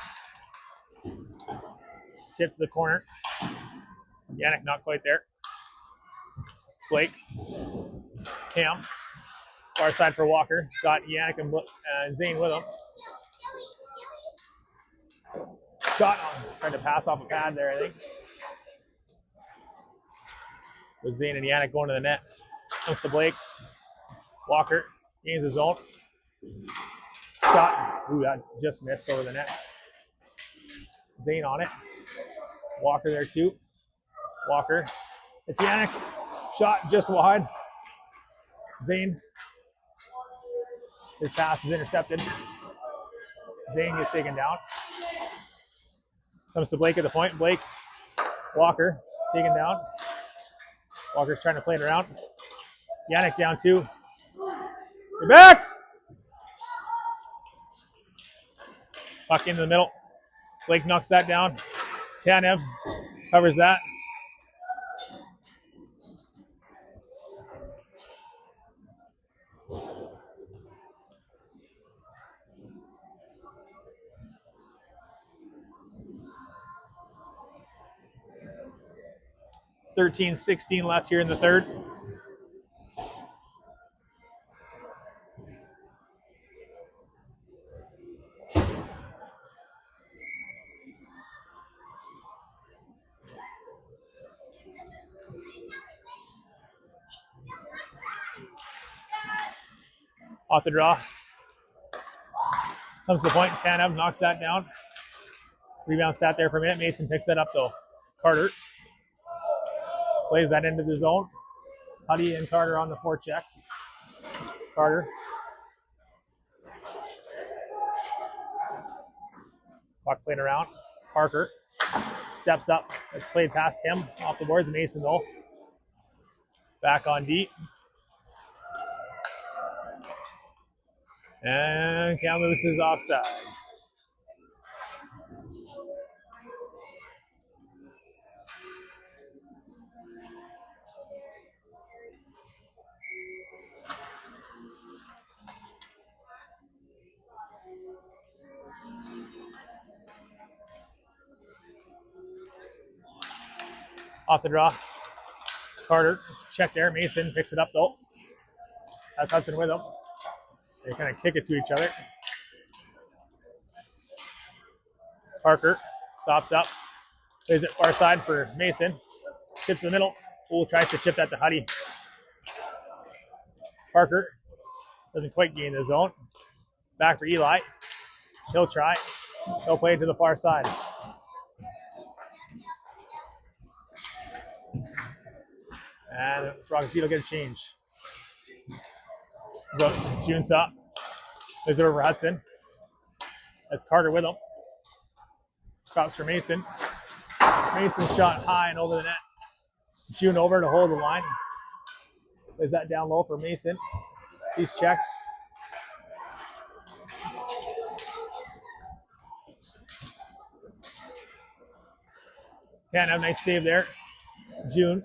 Tip to the corner. Yannick not quite there. Blake. Cam. Far side for Walker. Got Yannick and Zane with him. Shot on. Tried to pass off a pad there, I think. With Zane and Yannick going to the net. Comes to Blake. Walker gains his zone. Shot. Ooh, that just missed over the net. Zane on it. Walker there too. Walker. It's Yannick. Shot just wide. Zane. His pass is intercepted. Zane gets taken down. Comes to Blake at the point. Blake. Walker taken down. Walker's trying to play it around. Yannick down two. Get back! Puck into the middle. Blake knocks that down. Tanev covers that. .13-16 left here in the third. Off the draw. Comes to the point. Tanev knocks that down. Rebound sat there for a minute. Mason picks that up though. Carter plays that into the zone. Huddy and Carter on the forecheck. Carter. Puck played around. Parker steps up. It's played past him. Off the boards. Mason though. Back on deep. And Kamloops is offside. Off the draw. Carter, check there. Mason picks it up though. That's Hudson with him. They kind of kick it to each other. Parker stops up. Plays it far side for Mason. Chips in the middle. Poole tries to chip that to Huddy. Parker doesn't quite gain the zone. Back for Eli. He'll try. He'll play it to the far side. And Rockets will get a change. So June saw. Plays it over Hudson. That's Carter with him. Drops for Mason. Mason shot high and over the net. June over to hold the line. Plays that down low for Mason. He's checked. Can't have a nice save there. June.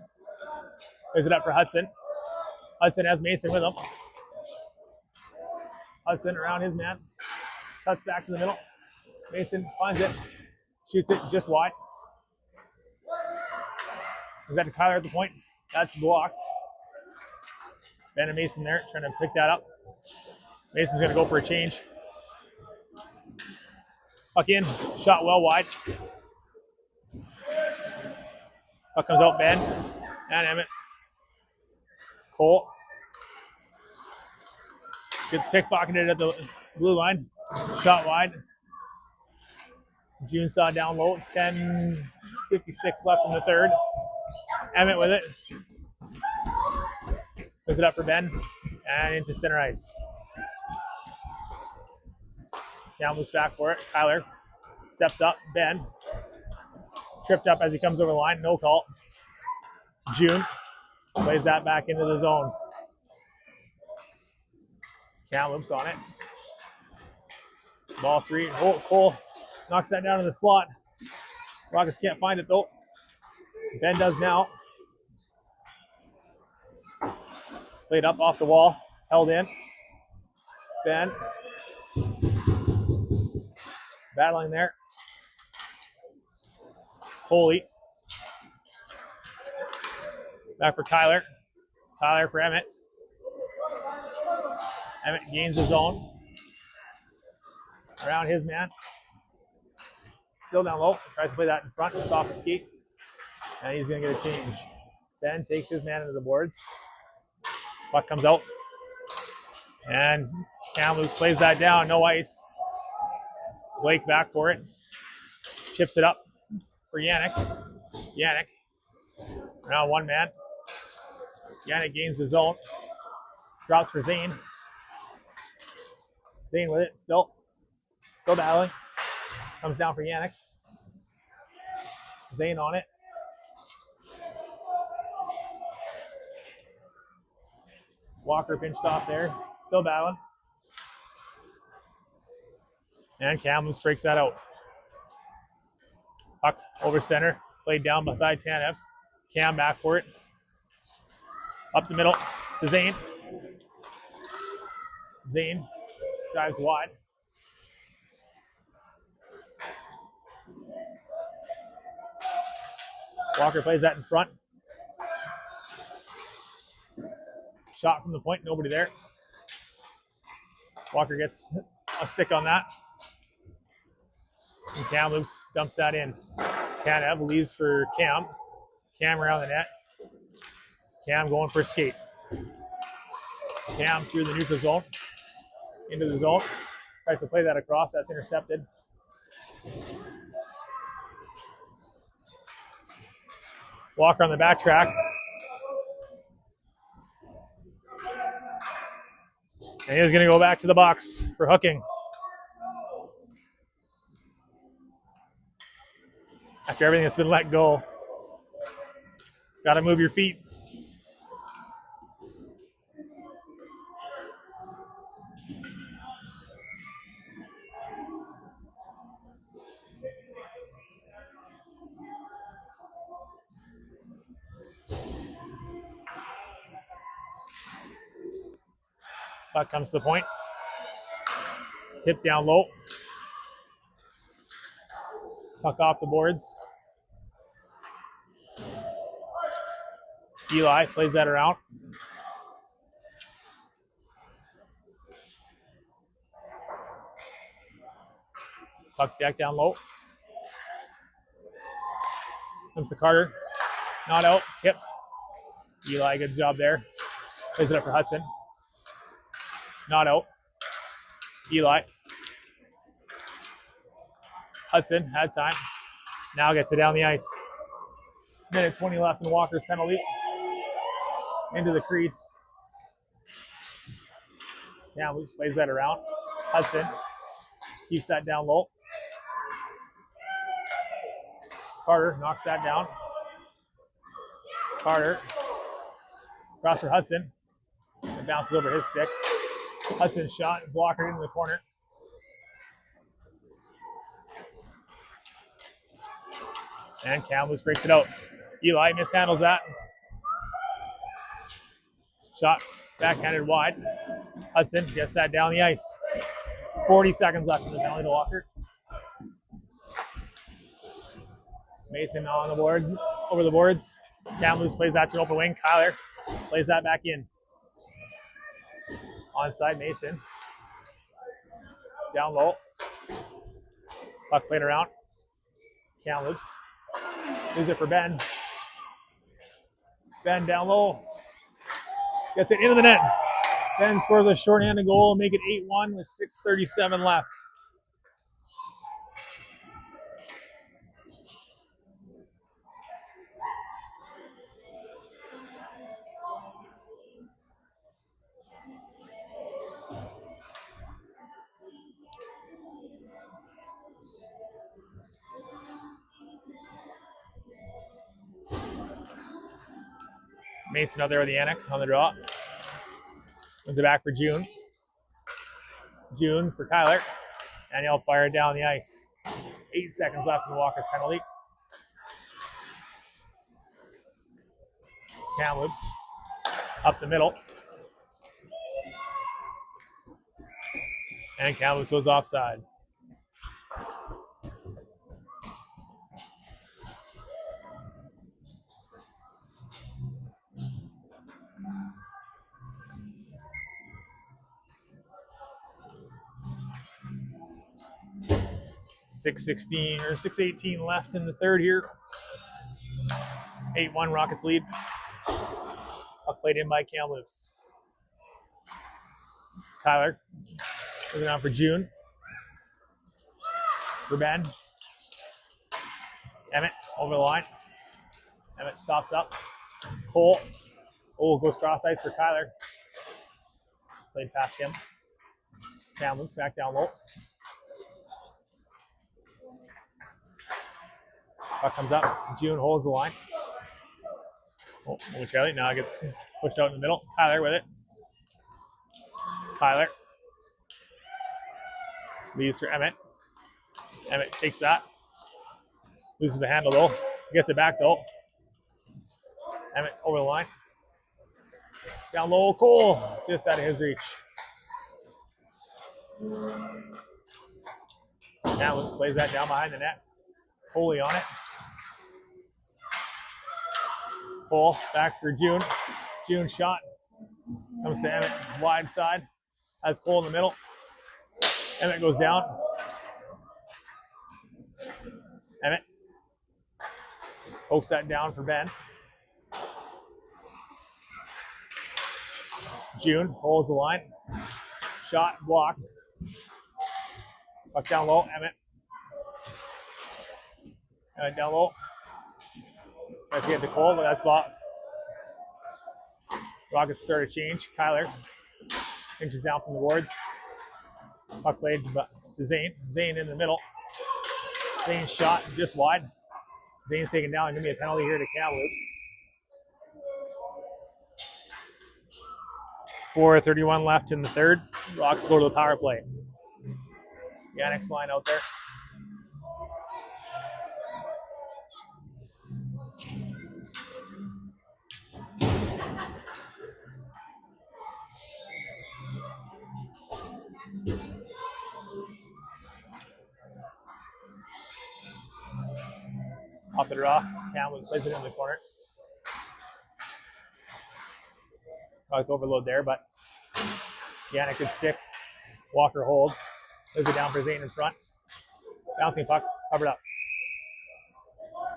Plays it up for Hudson. Hudson has Mason with him. Hudson around his man. Cuts back to the middle. Mason finds it. Shoots it just wide. Is that to Kyler at the point? That's blocked. Ben and Mason there trying to pick that up. Mason's going to go for a change. Puck in. Shot well wide. Puck comes out, Ben and Emmett. Cole gets pickpocketed at the blue line. Shot wide. June saw down low. 10:56 left in the third. Emmett with it. Puts it up for Ben and into center ice. Kamloops back for it. Kyler steps up. Ben tripped up as he comes over the line. No call. June plays that back into the zone. Kamloops on it. Ball three. Oh, Cole knocks that down in the slot. Rockets can't find it though. Ben does now. Played up off the wall. Held in. Ben. Battling there. Coley. Back for Kyler. Kyler for Emmett. Emmett gains his zone. Around his man. Still down low. Tries to play that in front. It's off the skate. And he's going to get a change. Ben takes his man into the boards. Puck comes out. And Kamloops plays that down. No ice. Blake back for it. Chips it up for Yannick. Yannick. Around one man. Yannick gains the zone. Drops for Zane. Zane with it. Still battling. Comes down for Yannick. Zane on it. Walker pinched off there. Still battling. And Kamloops breaks that out. Puck over center. Played down beside Tanev. Cam back for it. Up the middle to Zane. Zane drives wide. Walker plays that in front. Shot from the point, nobody there. Walker gets a stick on that. And Kamloops dumps that in. Tanev leaves for Cam. Cam around the net. Cam going for a skate. Cam through the neutral zone. into the zone. Tries to play that across. That's intercepted. Walker on the back track. And he was going to go back to the box for hooking. After everything that's been let go, got to move your feet. Puck comes to the point. Tip down low. Puck off the boards. Eli plays that around. Puck deck down low. Comes to Carter. Not out. Tipped. Eli, good job there. Plays it up for Hudson. Not out. Eli. Hudson had time. Now gets it down the ice. Minute 20 left in Walker's penalty. Into the crease. Kamloops plays that around. Hudson keeps that down low. Carter knocks that down. Carter cross for Hudson. It bounces over his stick. Hudson shot and blocker into the corner. And Kamloops breaks it out. Eli mishandles that. Shot backhanded wide. Hudson gets that down the ice. 40 seconds left in the penalty to Walker. Mason on the board, over the boards. Kamloops plays that to an open wing. Kyler plays that back in. Onside Mason. Down low. Puck played around. Kamloops. Leaves it for Ben. Ben down low. Gets it into the net. Ben scores a shorthanded goal, make it 8-1 with 6:37 left. Mason out there with the Yannick on the draw. Wins it back for June. June for Kyler. And he'll fire it down the ice. 8 seconds left in Walker's penalty. Kamloops up the middle. And Kamloops goes offside. $6:18 left in the third here. 8-1 Rockets lead. Puck played in by Kamloops. Kyler moving on for June. For Ben. Emmett over the line. Emmett stops up. Cole. Oh, goes cross ice for Kyler. Played past him. Kamloops back down low. Puck comes up. June holds the line. Oh, momentarily. Now it gets pushed out in the middle. Kyler with it. Kyler. Leaves for Emmett. Emmett takes that. Loses the handle though. Gets it back though. Emmett over the line. Down low. Cole. Just out of his reach. Kamloops plays that down behind the net. Foley on it. Cole back for June. June shot. Comes to Emmett. Wide side. Has Cole in the middle. Emmett goes down. Emmett pokes that down for Ben. June holds the line. shot blocked. Puck down low, Emmett. Down low. Tries to get to Cole, but that's blocked. Rockets start a change. Kyler inches down from the boards. Puck played to Zane. Zane in the middle. Zane's shot just wide. Zane's taken down. Going to be a penalty here to Kamloops. 4:31 left in the third. Rockets go to the power play. Yannick's line out there. Off the draw. Kamloops plays it in the corner. Oh, it's overload there, but Yannick could stick. Walker holds. Lays it down for Zane in front. Bouncing puck. Covered up.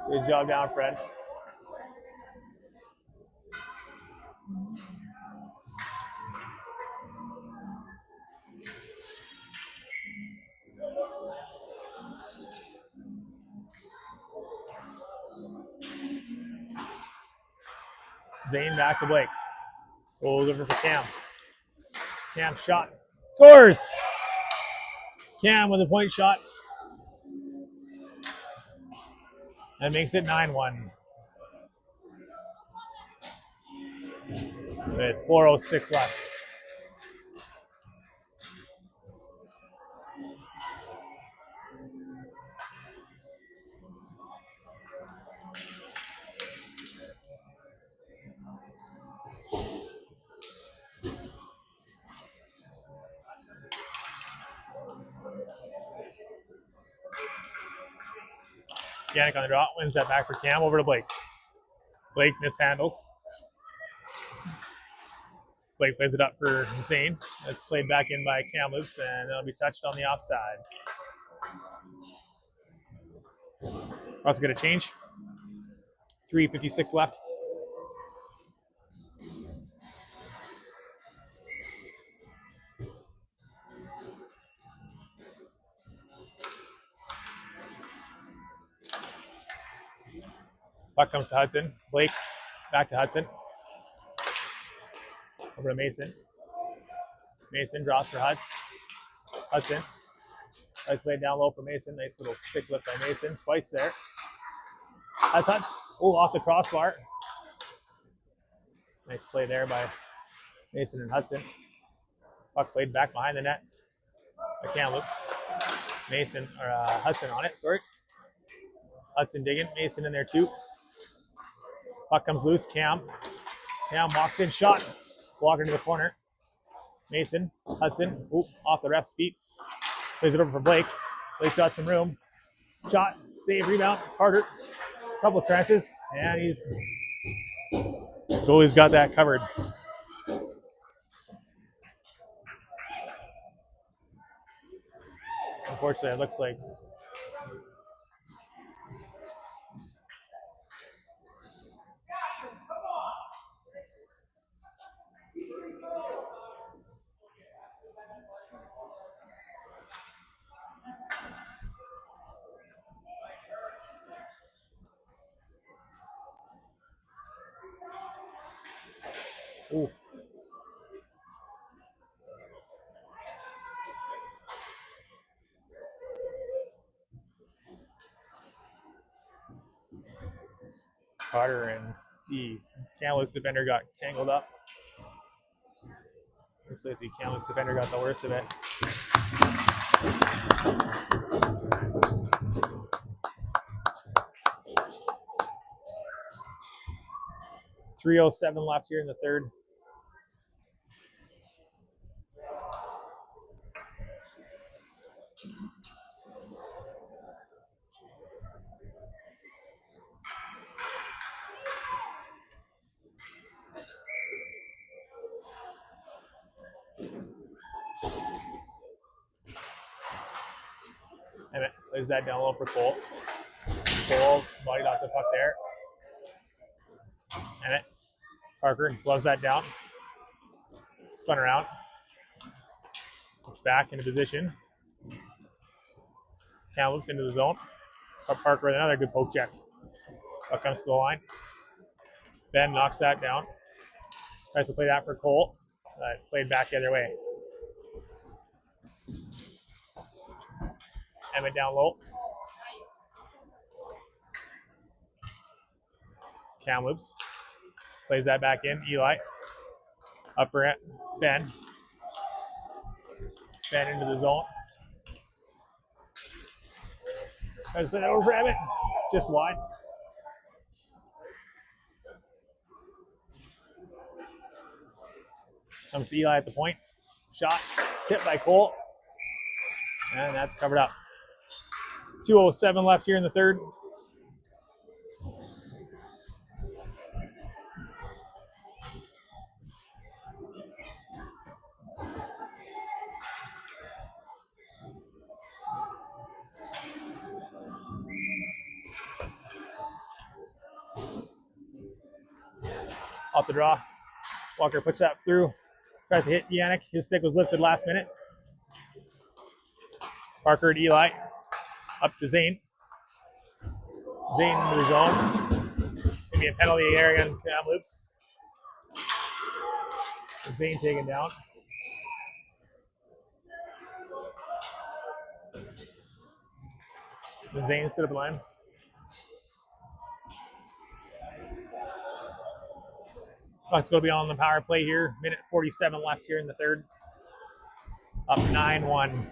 Good job down, Fred. Zane back to Blake. Goes over for Cam. Cam shot. Scores! Cam with a point shot. And makes it 9-1. With 4:06 left. Yannick on the draw, wins that back for Cam, over to Blake. Blake mishandles. Blake plays it up for Zane. It's played back in by Kamloops, and it'll be touched on the offside. Also get a change. 3:56 left. Puck comes to Hudson. Blake back to Hudson. Over to Mason. Mason draws for Hutz. Hudson. Nice play down low for Mason. Nice little stick lift by Mason. Twice there. That's Hutz. Oh, off the crossbar. Nice play there by Mason and Hudson. Puck played back behind the net by Kamloops. Hudson on it, sorry. Hudson digging. Mason in there too. Puck comes loose. Cam walks in, shot. Walker to the corner. Mason, Hudson, off the ref's feet. Plays it over for Blake. Blake's got some room. Shot, save, rebound. Carter, couple of chances, and goalie's got that covered. Unfortunately, it looks like ooh. Carter and the Kamloops defender got tangled up. Looks like the Kamloops defender got the worst of it. .307 left here in the third. Emmett plays that down low for Cole. Cole bodied off the puck there. Emmett. Parker loves that down. Spun around. It's back into position. Kamloops into the zone. Parker with another good poke check. Puck comes to the line. Ben knocks that down. Tries to play that for Cole. Played back the other way. Emmett down low. Kamloops plays that back in. Eli up for it. Ben. Ben into the zone. Tries to put it over for Emmett. Just wide. Comes to Eli at the point. Shot. Tipped by Cole. And that's covered up. 2:07 left here in the third. Off the draw. Walker puts that through. Tries to hit Yannick. His stick was lifted last minute. Parker and Eli. Up to Zane. Zane into the zone. Maybe a penalty area on Kamloops. Zane taken down. Zane stood up the line. Puck's going to be on the power play here. Minute 47 left here in the third. Up 9-1.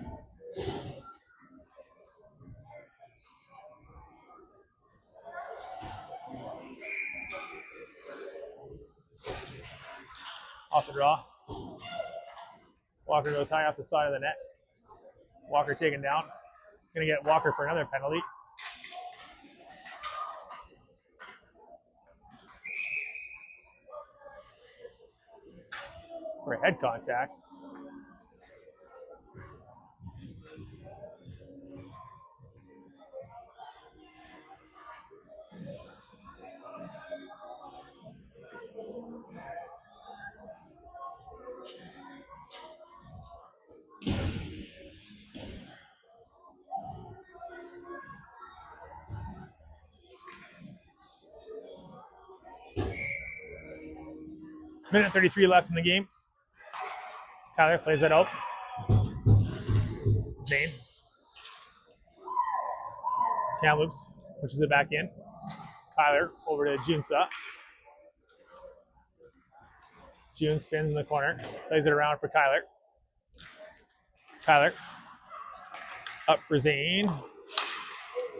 Off the draw. Walker goes high off the side of the net. Walker taken down. Going to get Walker for another penalty. For head contact. Minute 33 left in the game. Kyler plays that out. Zane. Kamloops pushes it back in. Kyler over to Junsa. June spins in the corner. Plays it around for Kyler. Kyler. Up for Zane.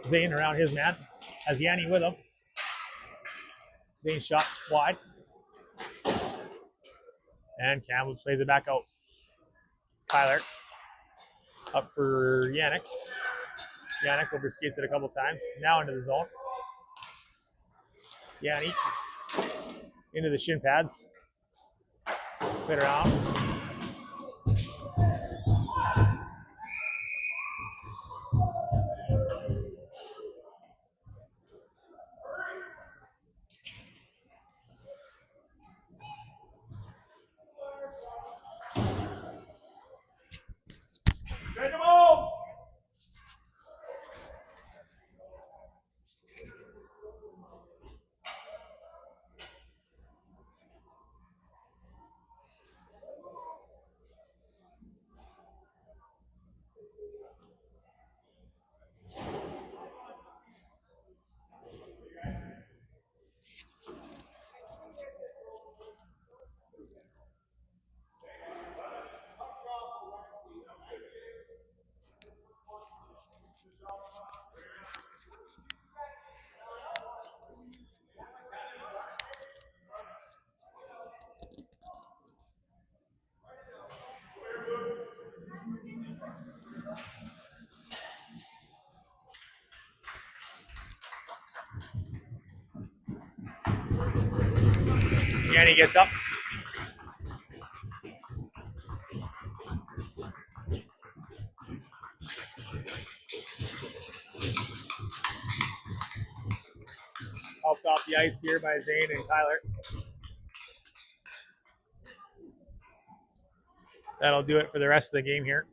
Zane around his man. Has Yanni with him. Zane shot wide. And Kamloops plays it back out. Kyler. Up for Yannick. Yannick over skates it a couple times. Now into the zone. Yanni. Into the shin pads. Put around. Yanni gets up. Helped off the ice here by Zane and Tyler. that'll do it for the rest of the game here.